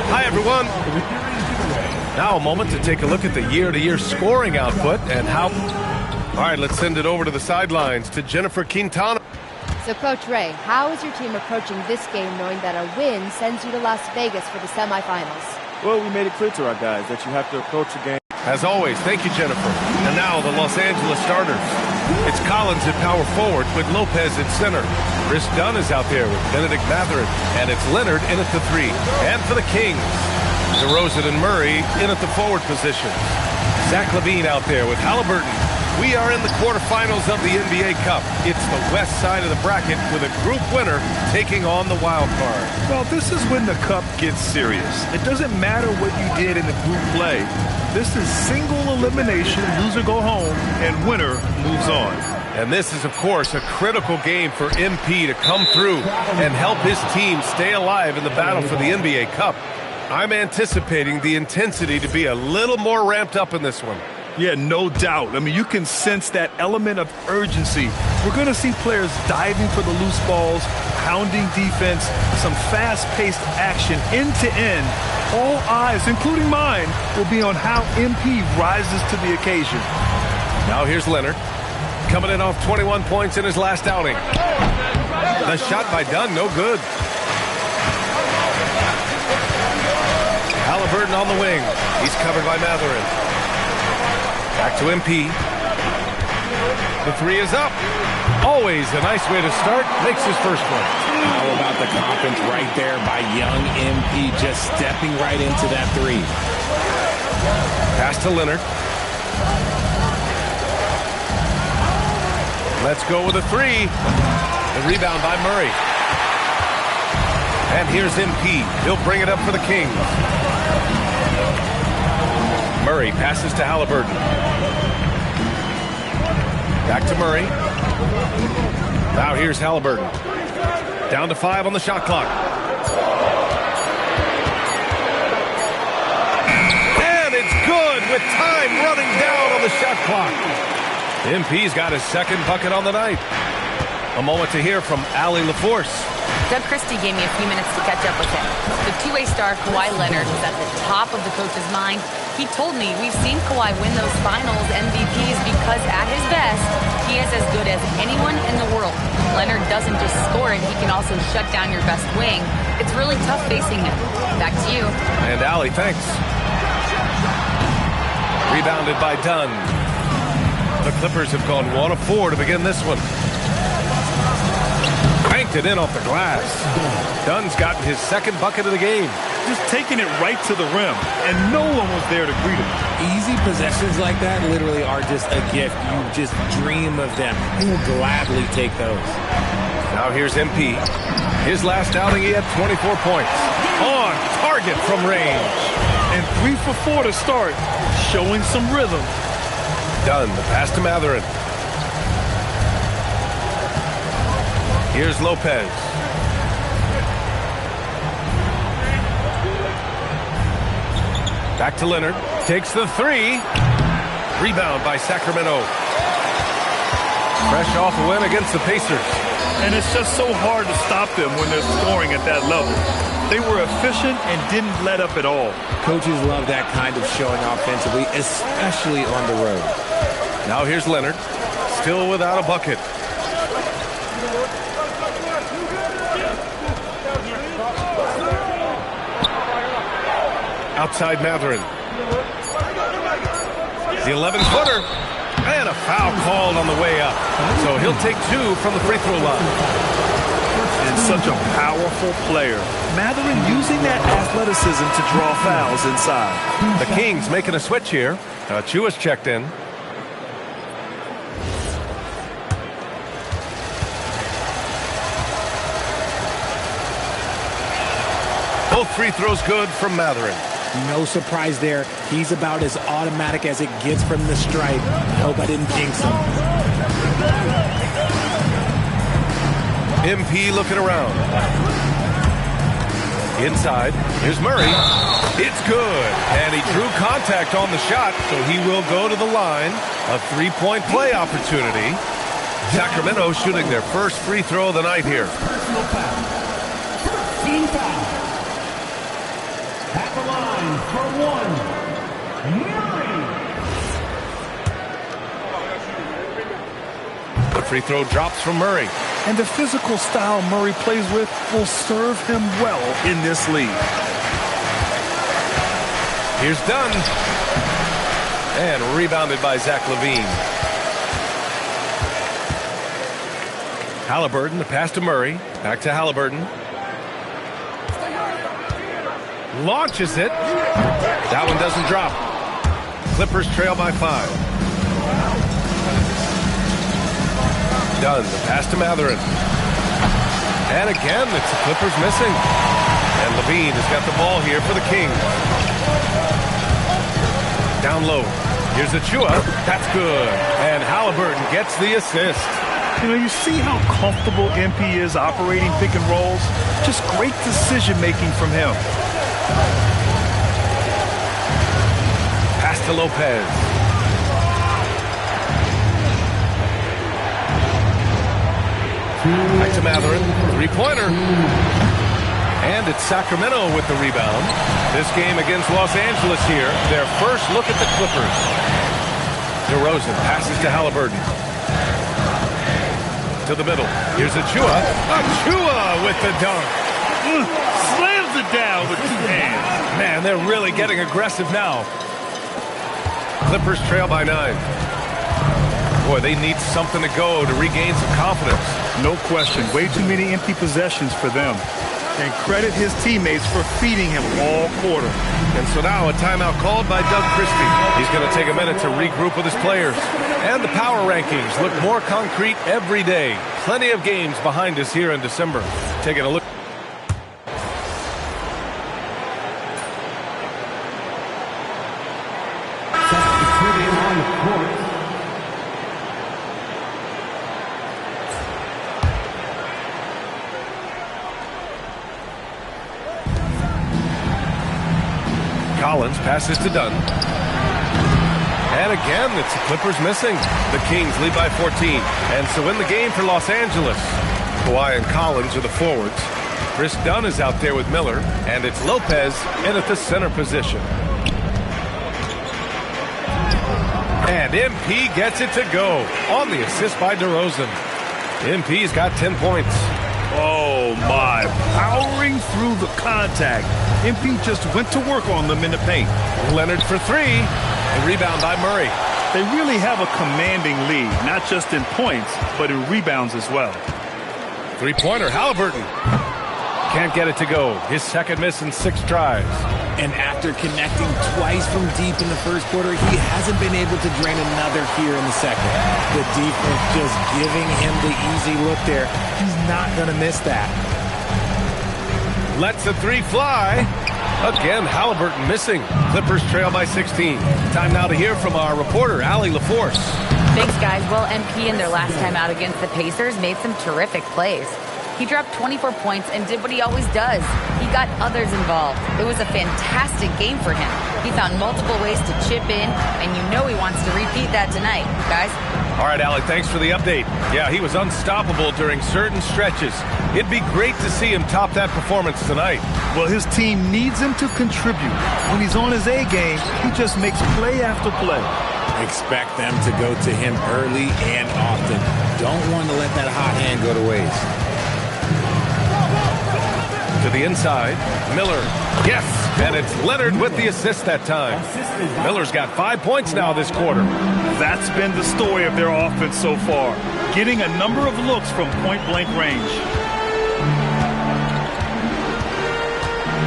Hi, everyone. Now a moment to take a look at the year-to-year scoring output and how... All right, let's send it over to the sidelines to Jennifer Quintana. So, Coach Ray, how is your team approaching this game knowing that a win sends you to Las Vegas for the semifinals? Well, we made it clear to our guys that you have to approach the game. As always, thank you, Jennifer. And now the Los Angeles starters. It's Collins at power forward with Lopez at center. Chris Dunn is out there with Benedict Mathurin. And it's Leonard in at the 3. And for the Kings, DeRozan and Murray in at the forward position. Zach LaVine out there with Halliburton. We are in the quarterfinals of the NBA Cup. It's the west side of the bracket with a group winner taking on the wild card. Well, this is when the Cup gets serious. It doesn't matter what you did in the group play. This is single elimination, loser go home, and winner moves on. And this is, of course, a critical game for MP to come through and help his team stay alive in the battle for the NBA Cup. I'm anticipating the intensity to be a little more ramped up in this one. Yeah, no doubt. I mean, you can sense that element of urgency. We're going to see players diving for the loose balls, pounding defense, some fast-paced action end to end. All eyes, including mine, will be on how MP rises to the occasion. Now here's Leonard, coming in off 21 points in his last outing. The shot by Dunn, no good. Halliburton on the wing. He's covered by Mathurin. Back to MP. The 3 is up. Always a nice way to start. Makes his first one. How about the confidence right there by young MP, just stepping right into that 3. Pass to Leonard. Let's go with a 3. The rebound by Murray. And here's MP. He'll bring it up for the Kings. Murray passes to Halliburton. Back to Murray. Now here's Halliburton. Down to 5 on the shot clock. And it's good with time running down on the shot clock. MP's got his second bucket on the night. A moment to hear from Allie LaForce. Doug Christie gave me a few minutes to catch up with him. The two-way star Kawhi Leonard was at the top of the coach's mind. He told me we've seen Kawhi win those finals MVPs because at his best, he is as good as anyone in the world. Leonard doesn't just score it, he can also shut down your best wing. It's really tough facing him. Back to you. And Allie, thanks. Rebounded by Dunn. The Clippers have gone 1 of 4 to begin this one. Banked it in off the glass. Dunn's gotten his second bucket of the game. Just taking it right to the rim, and no one was there to greet him. Easy possessions like that literally are just a gift. You just dream of them. You will gladly take those. Now here's MP. His last outing, he had 24 points. On target from range. And 3 for 4 to start, showing some rhythm. Dunn, the pass to Matherin. Here's Lopez. Back to Leonard. Takes the 3. Rebound by Sacramento. Fresh off a win against the Pacers. And it's just so hard to stop them when they're scoring at that level. They were efficient and didn't let up at all. Coaches love that kind of showing offensively, especially on the road. Now here's Leonard. Still without a bucket. Outside Matherin. The 11-footer. And a foul called on the way up. So he'll take 2 from the free throw line. And such a powerful player. Matherin using that athleticism to draw fouls inside. The Kings making a switch here. Chua's checked in. Both free throws good from Matherin. No surprise there. He's about as automatic as it gets from the stripe. Hope I didn't jinx him. MP looking around. Inside. Here's Murray. It's good. And he drew contact on the shot, so he will go to the line. A 3-point play opportunity. Sacramento shooting their first free throw of the night here. Team foul. At the line for 1, Murray. The free throw drops from Murray. And the physical style Murray plays with will serve him well in this league. Here's Dunn. And rebounded by Zach LaVine. Halliburton, the pass to Murray. Back to Halliburton. Launches it. That one doesn't drop. Clippers trail by 5. Dunn, the pass to Matherin. And again, it's the Clippers missing. And LaVine has got the ball here for the Kings. Down low. Here's Chua. That's good. And Halliburton gets the assist. You know, you see how comfortable MP is operating pick and rolls. Just great decision-making from him. Pass to Lopez. Back to Matherin. 3-pointer. And it's Sacramento with the rebound. This game against Los Angeles here. Their first look at the Clippers. DeRozan passes to Halliburton. To the middle. Here's Chua. Chua with the dunk. Slams it down with 2 hands. Man, they're really getting aggressive now. Clippers trail by 9. Boy, they need something to go to regain some confidence. No question. Way too many empty possessions for them. And credit his teammates for feeding him all quarter. And so now a timeout called by Doug Christie. He's going to take a minute to regroup with his players. And the power rankings look more concrete every day. Plenty of games behind us here in December. Taking a look. On the court. Collins passes to Dunn. And again, it's the Clippers missing. The Kings lead by 14. And so in the game for Los Angeles, Kawhi and Collins are the forwards. Chris Dunn is out there with Miller, and it's Lopez in at the center position. And MP gets it to go on the assist by DeRozan. MP's got 10 points. Oh, my. Powering through the contact. MP just went to work on them in the paint. Leonard for three. A rebound by Murray. They really have a commanding lead, not just in points, but in rebounds as well. Three-pointer, Halliburton. Can't get it to go. His second miss in 6 tries. And after connecting twice from deep in the first quarter, he hasn't been able to drain another here in the second. The defense just giving him the easy look there. He's not going to miss that. Lets the three fly. Again, Halliburton missing. Clippers trail by 16. Time now to hear from our reporter, Allie LaForce. Thanks, guys. Well, MP in their last time out against the Pacers made some terrific plays. He dropped 24 points and did what he always does. He got others involved. It was a fantastic game for him. He found multiple ways to chip in, and you know he wants to repeat that tonight, guys. All right, Allie, thanks for the update. Yeah, he was unstoppable during certain stretches. It'd be great to see him top that performance tonight. Well, his team needs him to contribute. When he's on his A game, he just makes play after play. Expect them to go to him early and often. Don't want to let that hot hand go to waste. To the inside, Miller, yes, and it's Leonard with the assist that time. Miller's got 5 points now this quarter. That's been the story of their offense so far, getting a number of looks from point-blank range.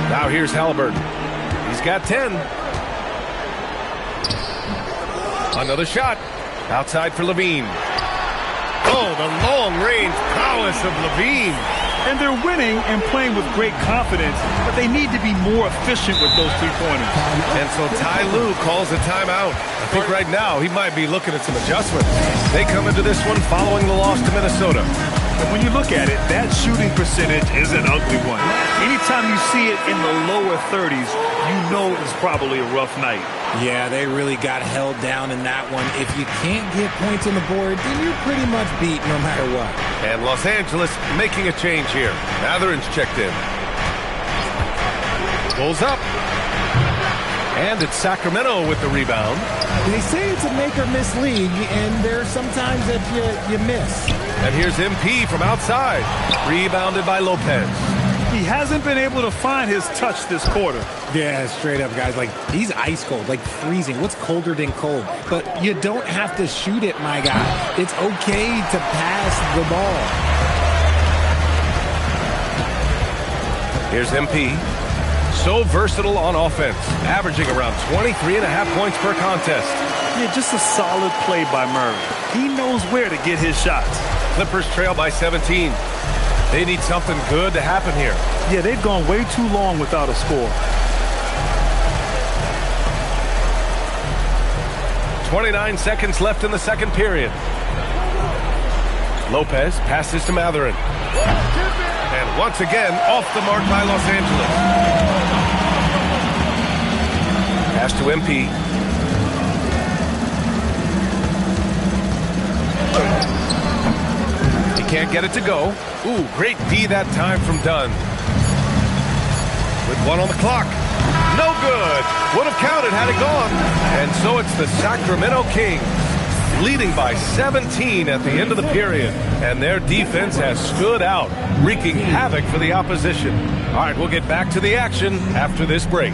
Now here's Halliburton. He's got 10. Another shot. Outside for Levine. Oh, the long-range prowess of Levine. And they're winning and playing with great confidence, but they need to be more efficient with those three-pointers. And so Ty Lue calls a timeout. I think right now he might be looking at some adjustments. They come into this one following the loss to Minnesota. And when you look at it, that shooting percentage is an ugly one. Anytime you see it in the lower 30s, you know it's probably a rough night. Yeah, they really got held down in that one. If you can't get points on the board, then you're pretty much beat no matter what. And Los Angeles making a change here. Mathurin's checked in. Pulls up. And it's Sacramento with the rebound. They say it's a make or miss league, and there's sometimes that you miss. And here's MP from outside. Rebounded by Lopez. He hasn't been able to find his touch this quarter. Yeah, straight up, guys. Like, he's ice cold, like freezing. What's colder than cold? But you don't have to shoot it, my guy. It's okay to pass the ball. Here's MP. So versatile on offense, averaging around 23.5 points per contest. Yeah, just a solid play by Murray. He knows where to get his shots. Clippers trail by 17. They need something good to happen here. Yeah, they've gone way too long without a score. 29 seconds left in the second period. Lopez passes to Mathurin. And once again, off the mark by Los Angeles. Pass to MP. He can't get it to go. Ooh, great D that time from Dunn. With 1 on the clock. No good. Would have counted had it gone. And so it's the Sacramento Kings leading by 17 at the end of the period. And their defense has stood out, wreaking havoc for the opposition. All right, we'll get back to the action after this break.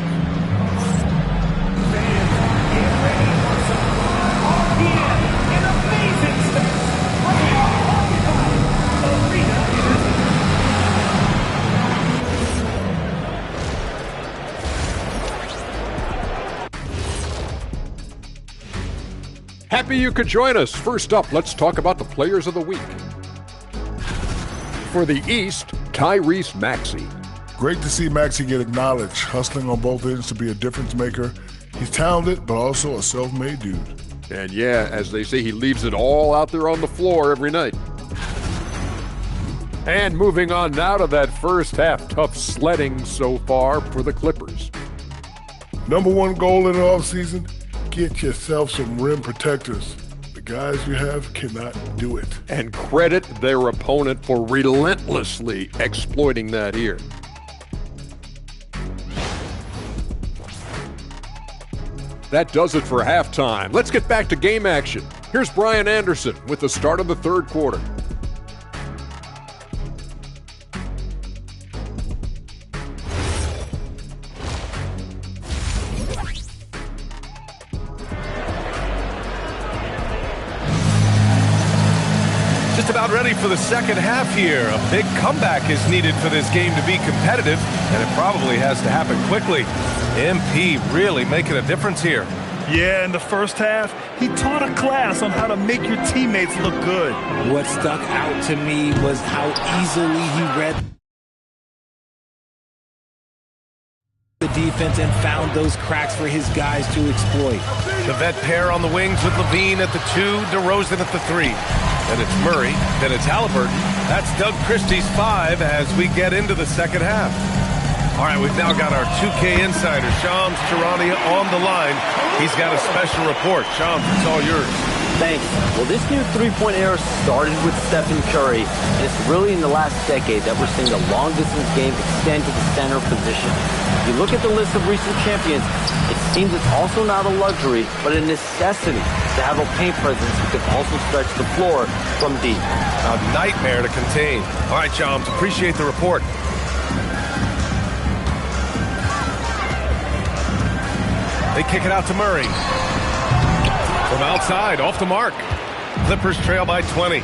Happy you could join us. First up, let's talk about the players of the week. For the East, Tyrese Maxey. Great to see Maxey get acknowledged, hustling on both ends to be a difference maker. He's talented, but also a self-made dude. And yeah, as they say, he leaves it all out there on the floor every night. And moving on now to that first half, tough sledding so far for the Clippers. Number one goal in the offseason, get yourself some rim protectors. The guys you have cannot do it. And credit their opponent for relentlessly exploiting that here. That does it for halftime. Let's get back to game action. Here's Brian Anderson with the start of the third quarter. Just about ready for the second half here. A big comeback is needed for this game to be competitive, and it probably has to happen quickly. MP really making a difference here. Yeah, in the first half, he taught a class on how to make your teammates look good. What stuck out to me was how easily he read the defense and found those cracks for his guys to exploit. The vet pair on the wings with Levine at the 2, DeRozan at the 3. Then it's Murray, then it's Halliburton. That's Doug Christie's 5 as we get into the second half. All right, we've now got our 2K insider, Shams Charania, on the line. He's got a special report. Shams, it's all yours. Thanks. Well, this new three-point era started with Stephen Curry, and it's really in the last decade that we're seeing the long-distance game extend to the center position. If you look at the list of recent champions, it seems it's also not a luxury, but a necessity to have a paint presence who can also stretch the floor from deep. A nightmare to contain. All right, Shams, appreciate the report. They kick it out to Murray. From outside, off the mark. Clippers trail by 20.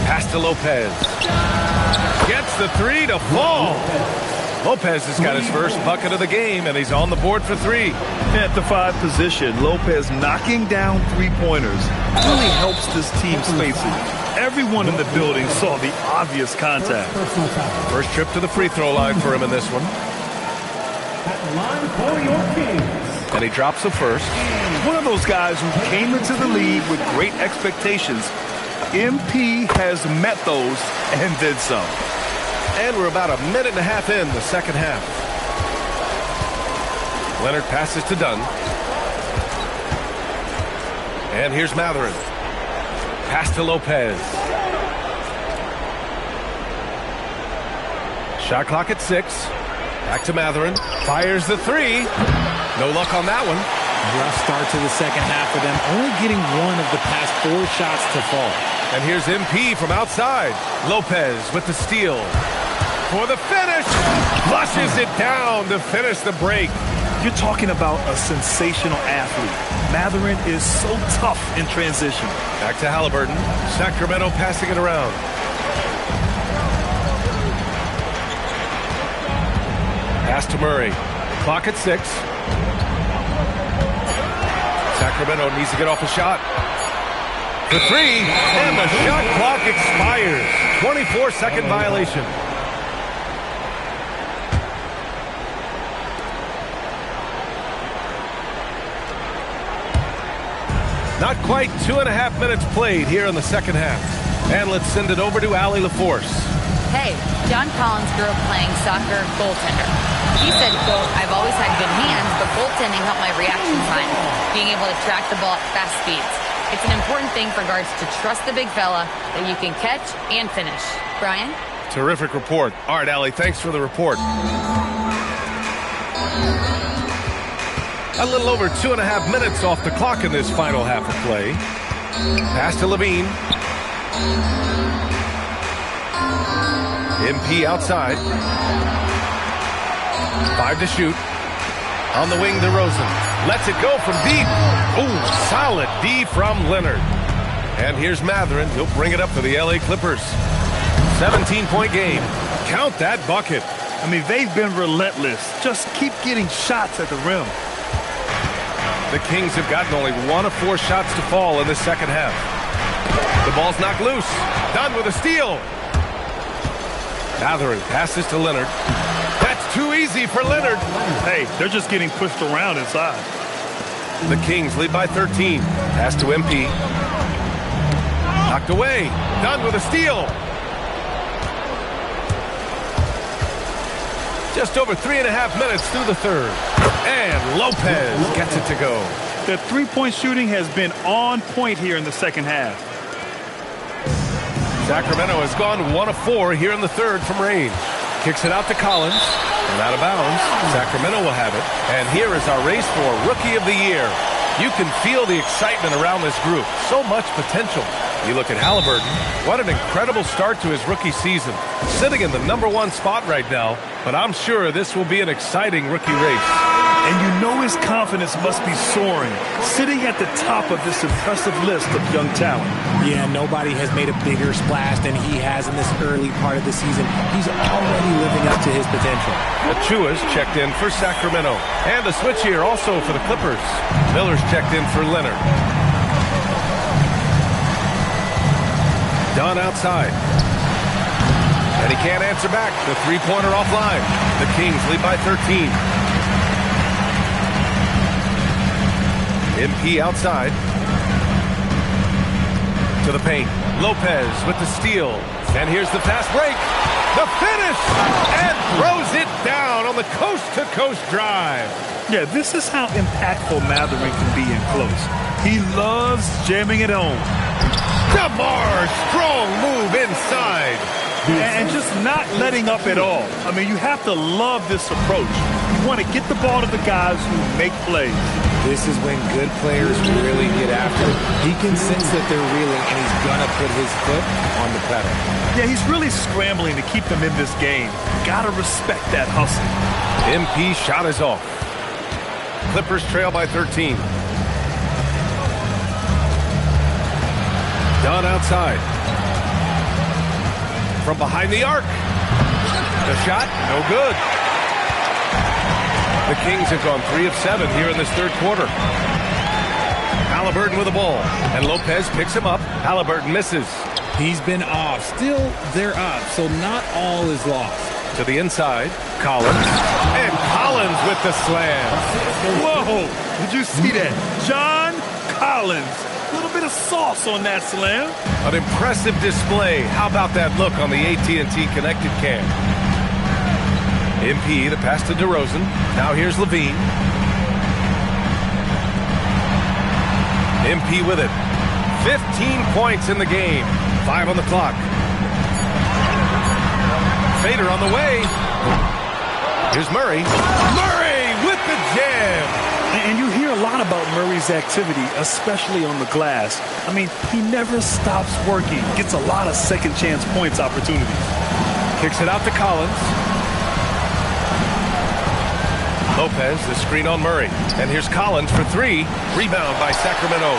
Pass to Lopez. Gets the 3 to fall. Lopez has got his first bucket of the game, and he's on the board for 3. At the 5 position, Lopez knocking down three-pointers really helps this team spacing. Everyone in the building saw the obvious contact. First trip to the free throw line for him in this one. Line for your Kings. And he drops the first. One of those guys who came into the league with great expectations. MP has met those and did some. And we're about a minute and a half in the second half. Leonard passes to Dunn. And here's Matherin. Pass to Lopez. Shot clock at 6. Back to Matherin. Fires the 3. No luck on that one. Rough start to the second half for them. Only getting one of the past 4 shots to fall. And here's MP from outside. Lopez with the steal. For the finish. Flushes it down to finish the break. You're talking about a sensational athlete. Matherin is so tough in transition. Back to Halliburton. Sacramento passing it around. Pass to Murray. Clock at 6. Sacramento needs to get off a shot. The 3, and the shot clock expires. 24-second violation. Not quite 2.5 minutes played here in the second half. And let's send it over to Allie LaForce. Hey, John Collins grew up playing soccer goaltender. He said, quote, I've always had good hands, but goaltending helped my reaction time, being able to track the ball at fast speeds. It's an important thing for guards to trust the big fella that you can catch and finish. Brian? Terrific report. All right, Allie, thanks for the report. A little over 2.5 minutes off the clock in this final half of play. Pass to Levine. MP outside. 5 to shoot. On the wing, DeRozan. Lets it go from deep. Ooh, solid D from Leonard. And here's Matherin. He'll bring it up for the LA Clippers. 17-point game. Count that bucket. I mean, they've been relentless. Just keep getting shots at the rim. The Kings have gotten only 1 of 4 shots to fall in the second half. The ball's knocked loose. Dunn with a steal. Matherin passes to Leonard. That's too easy for Leonard. Hey, they're just getting pushed around inside. The Kings lead by 13. Pass to MP. Knocked away. Dunn with a steal. Just over 3.5 minutes through the third. And Lopez gets it to go. The three-point shooting has been on point here in the second half. Sacramento has gone 1 of 4 here in the third from range. Kicks it out to Collins. And out of bounds. Sacramento will have it. And here is our race for Rookie of the Year. You can feel the excitement around this group. So much potential. You look at Halliburton. What an incredible start to his rookie season. Sitting in the #1 spot right now. But I'm sure this will be an exciting rookie race. And you know his confidence must be soaring, sitting at the top of this impressive list of young talent. Yeah, nobody has made a bigger splash than he has in this early part of the season. He's already living up to his potential. Achua's checked in for Sacramento. And a switch here also for the Clippers. Miller's checked in for Leonard. Dunn outside. And he can't answer back. The three-pointer offline. The Kings lead by 13. MP outside. To the paint. Lopez with the steal. And here's the fast break. The finish! And throws it down on the coast-to-coast drive. Yeah, this is how impactful Matherin can be in close. He loves jamming it home. DeMar, strong move inside. And just not letting up at all. I mean, you have to love this approach. You want to get the ball to the guys who make plays. This is when good players really get after it. He can sense that they're reeling, and he's going to put his foot on the pedal. Yeah, he's really scrambling to keep them in this game. Got to respect that hustle. MP shot is off. Clippers trail by 13. Dunn outside. From behind the arc. The shot, no good. The Kings have gone 3 of 7 here in this third quarter. Halliburton with the ball. And Lopez picks him up. Halliburton misses. He's been off. Still, they're up, so not all is lost. To the inside, Collins. And Collins with the slam. Whoa! Did you see that? John Collins. A little bit of sauce on that slam. An impressive display. How about that look on the AT&T connected cam? MP, the pass to DeRozan. Now here's Levine. MP with it. 15 points in the game. 5 on the clock. Fader on the way. Here's Murray. Murray with the jam. And you hear a lot about Murray's activity, especially on the glass. I mean, he never stops working. Gets a lot of second chance points opportunities. Kicks it out to Collins. Lopez, the screen on Murray. And here's Collins for 3. Rebound by Sacramento.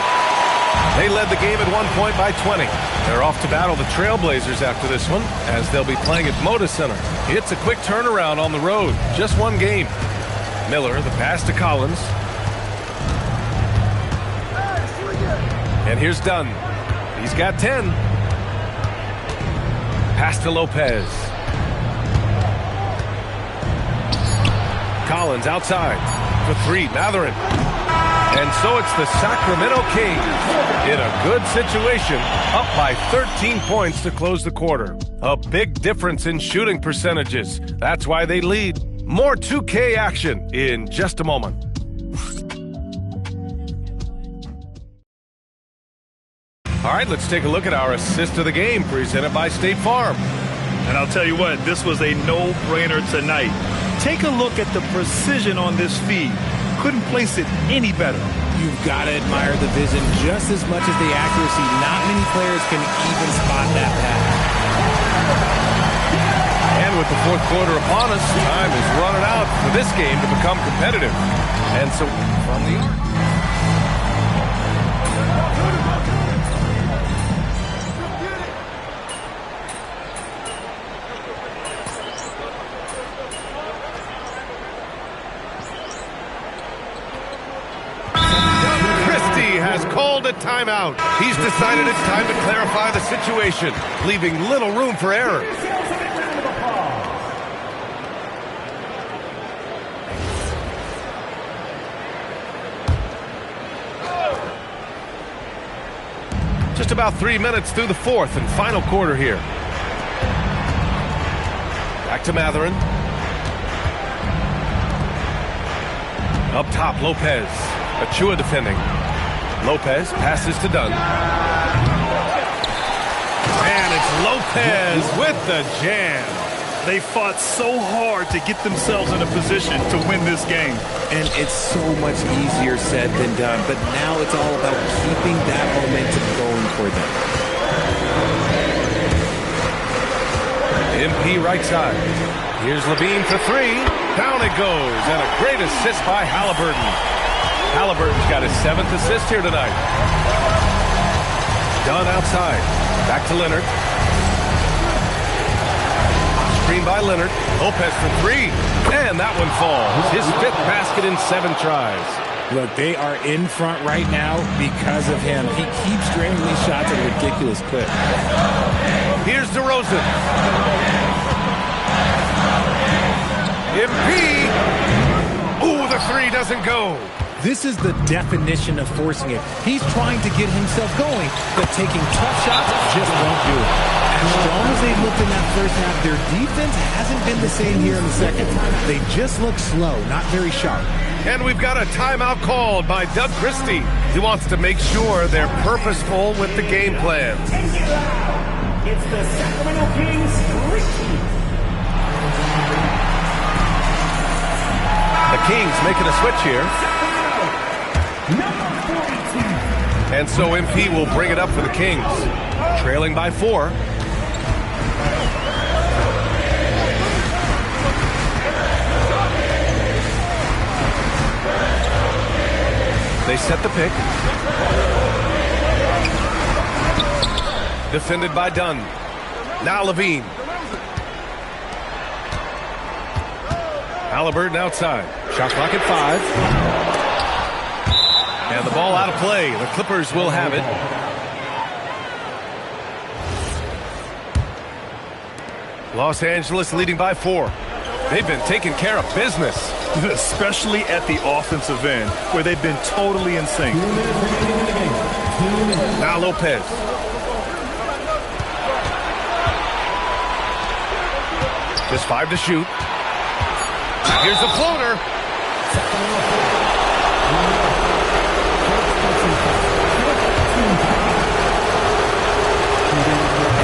They led the game at 1 point by 20. They're off to battle the Trailblazers after this one, as they'll be playing at Moda Center. It's a quick turnaround on the road. Just one game. Miller, the pass to Collins. And here's Dunn. He's got 10. Pass to Lopez. Collins outside for 3. Matherin. And so it's the Sacramento Kings in a good situation, up by 13 points to close the quarter. A big difference in shooting percentages. That's why they lead. More 2K action in just a moment. All right, let's take a look at our assist of the game presented by State Farm. And I'll tell you what, this was a no-brainer tonight. Take a look at the precision on this feed. Couldn't place it any better. You've got to admire the vision just as much as the accuracy. Not many players can even spot that pass. And with the fourth quarter upon us, time is running out for this game to become competitive. And so from the arc. Called a timeout. He's decided it's time to clarify the situation, leaving little room for error. Just about 3 minutes through the fourth and final quarter here. Back to Matherin. Up top, Lopez. Achua defending. Lopez passes to Dunn. And it's Lopez with the jam. They fought so hard to get themselves in a position to win this game. And it's so much easier said than done, but now it's all about keeping that momentum going for them. MP right side. Here's Levine for three. Down it goes, and a great assist by Halliburton. Halliburton's got his 7th assist here tonight. Dunn outside. Back to Leonard. Screen by Leonard. Lopez for three. And that one falls. His 5th basket in 7 tries. Look, they are in front right now because of him. He keeps draining these shots at a ridiculous clip. Here's DeRozan. MP. Ooh, the three doesn't go. This is the definition of forcing it. He's trying to get himself going, but taking tough shots just won't do it. As strong as they looked in that first half, their defense hasn't been the same here in the second. They just look slow, not very sharp. And we've got a timeout called by Doug Christie. He wants to make sure they're purposeful with the game plan. It's the Sacramento Kings Street Team. The Kings making a switch here. And so MP will bring it up for the Kings. Trailing by 4. They set the pick. Defended by Dunn. Now Levine. Halliburton outside. Shot clock at 5. And the ball out of play. The Clippers will have it. Los Angeles leading by 4. They've been taking care of business. Especially at the offensive end, where they've been totally in sync. Now Lopez. Just 5 to shoot. Here's a floater.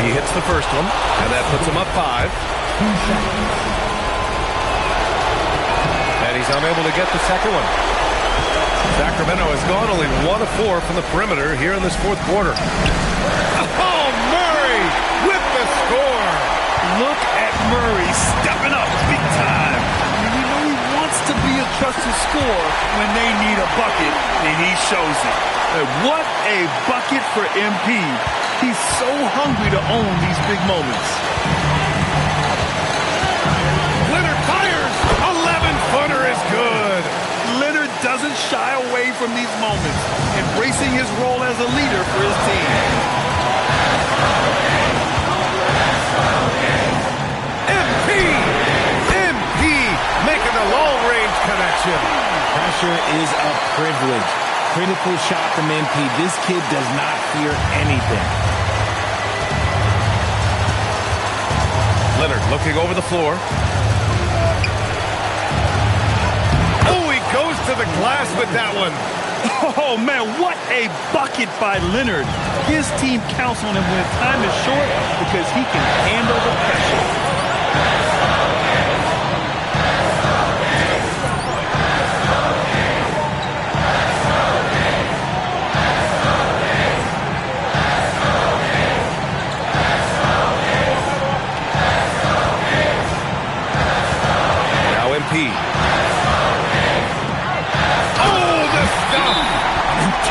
He hits the first one, and that puts him up 5. And he's unable to get the second one. Sacramento has gone only 1 of 4 from the perimeter here in this 4th quarter. Oh, Murray with the score. Look at Murray stepping up big time. You know he wants to be a trusted scorer when they need a bucket, and he shows it. And what a bucket for MP. He's so hungry to own these big moments. Leonard fires. 11-footer is good. Leonard doesn't shy away from these moments, embracing his role as a leader for his team. MP making the long-range connection. Pressure is a privilege. Critical shot from MP. This kid does not fear anything. Leonard looking over the floor. Oh, he goes to the glass with that one. Oh, man, what a bucket by Leonard. His team counts on him when time is short because he can handle the pressure.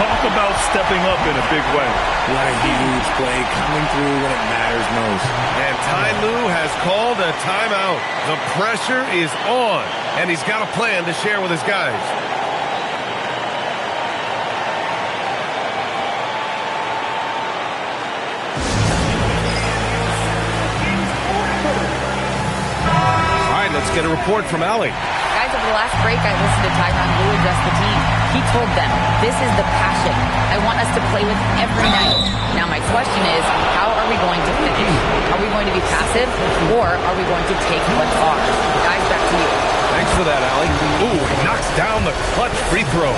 Talk about stepping up in a big way. What a huge play coming through when it matters most. And Ty Lue has called a timeout. The pressure is on, and he's got a plan to share with his guys. All right, let's get a report from Allie. Guys, over the last break, I listened to Tyronn Lue address the team. He told them, this is the passion I want us to play with every night. Now, my question is, how are we going to finish? Are we going to be passive, or are we going to take what's ours? Guys, back to you. Thanks for that, Allie. Ooh, he knocks down the clutch free throw.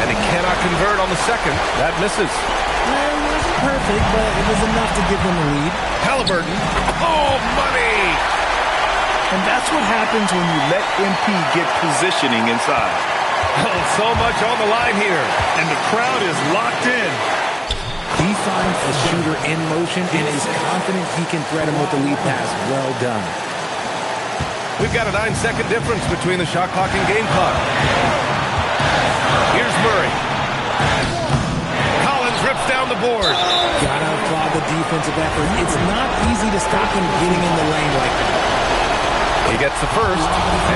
And he cannot convert on the second. That misses. Well, it wasn't perfect, but it was enough to give them a lead. Halliburton. Oh, money! And that's what happens when you let MP get positioning inside. Oh, so much on the line here. And the crowd is locked in. He finds a shooter in motion and is confident he can thread him with the lead pass. Well done. We've got a 9-second difference between the shot clock and game clock. Here's Murray. Collins rips down the board. Gotta applaud the defensive effort. It's not easy to stop him getting in the lane like that. He gets the first,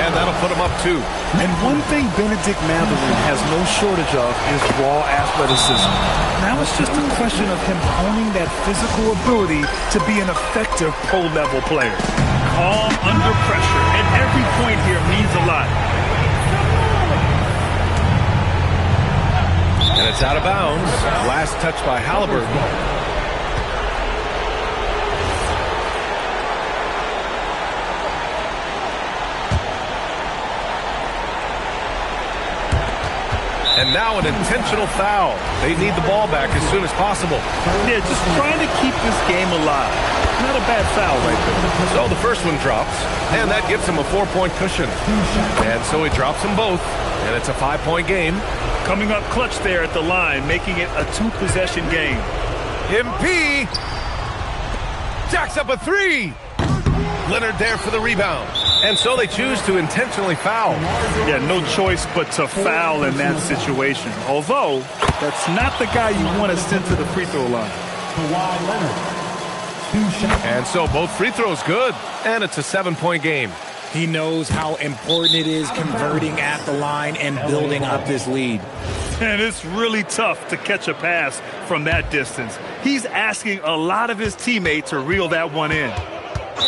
and that'll put him up 2. And one thing Benedict Mathurin has no shortage of is raw athleticism. Now it's just a question of him honing that physical ability to be an effective pro-level player. Calm under pressure, and every point here means a lot. And it's out of bounds. Last touch by Halliburton. And now an intentional foul. They need the ball back as soon as possible. Yeah, just trying to keep this game alive. Not a bad foul right there. So the first one drops, and that gives him a 4-point cushion. And so he drops them both, and it's a 5-point game. Coming up clutch there at the line, making it a 2-possession game. MP jacks up a 3. Leonard there for the rebound. And so they choose to intentionally foul. Yeah, no choice but to foul in that situation. Although, that's not the guy you want to send to the free throw line. And so both free throws good. And it's a 7-point game. He knows how important it is converting at the line and building up this lead. And it's really tough to catch a pass from that distance. He's asking a lot of his teammates to reel that one in.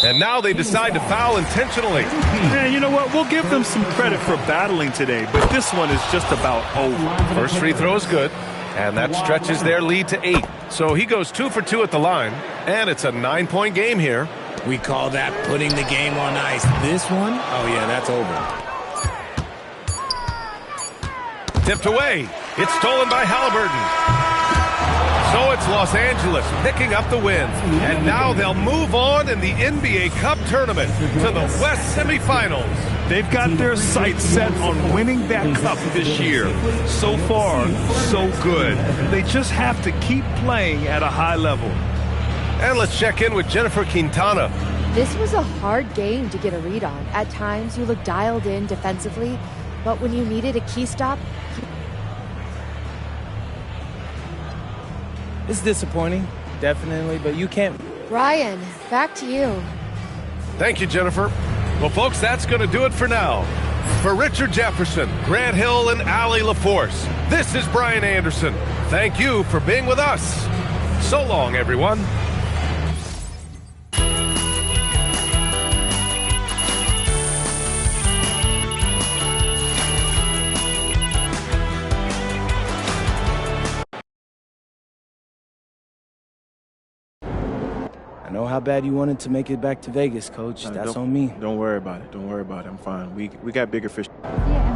And now they decide to foul intentionally. And you know what? We'll give them some credit for battling today, but this one is just about over. First free throw is good, and that stretches their lead to 8. So he goes 2 for 2 at the line, and it's a 9-point game here. We call that putting the game on ice. This one, oh yeah, that's over. Tipped away. It's stolen by Halliburton. So it's Los Angeles picking up the win. And now they'll move on in the NBA Cup tournament to the West semifinals. They've got their sights set on winning that cup this year. So far, so good. They just have to keep playing at a high level. And let's check in with Jennifer Quintana. This was a hard game to get a read on. At times, you looked dialed in defensively, but when you needed a key stop, It's disappointing, definitely, but you can't. Ryan, back to you. Thank you, Jennifer. Well, folks, that's going to do it for now. For Richard Jefferson, Grant Hill, and Allie LaForce, this is Brian Anderson. Thank you for being with us. So long, everyone. I know how bad you wanted to make it back to Vegas, Coach. That's on me. Don't worry about it. Don't worry about it. I'm fine. We got bigger fish. Yeah.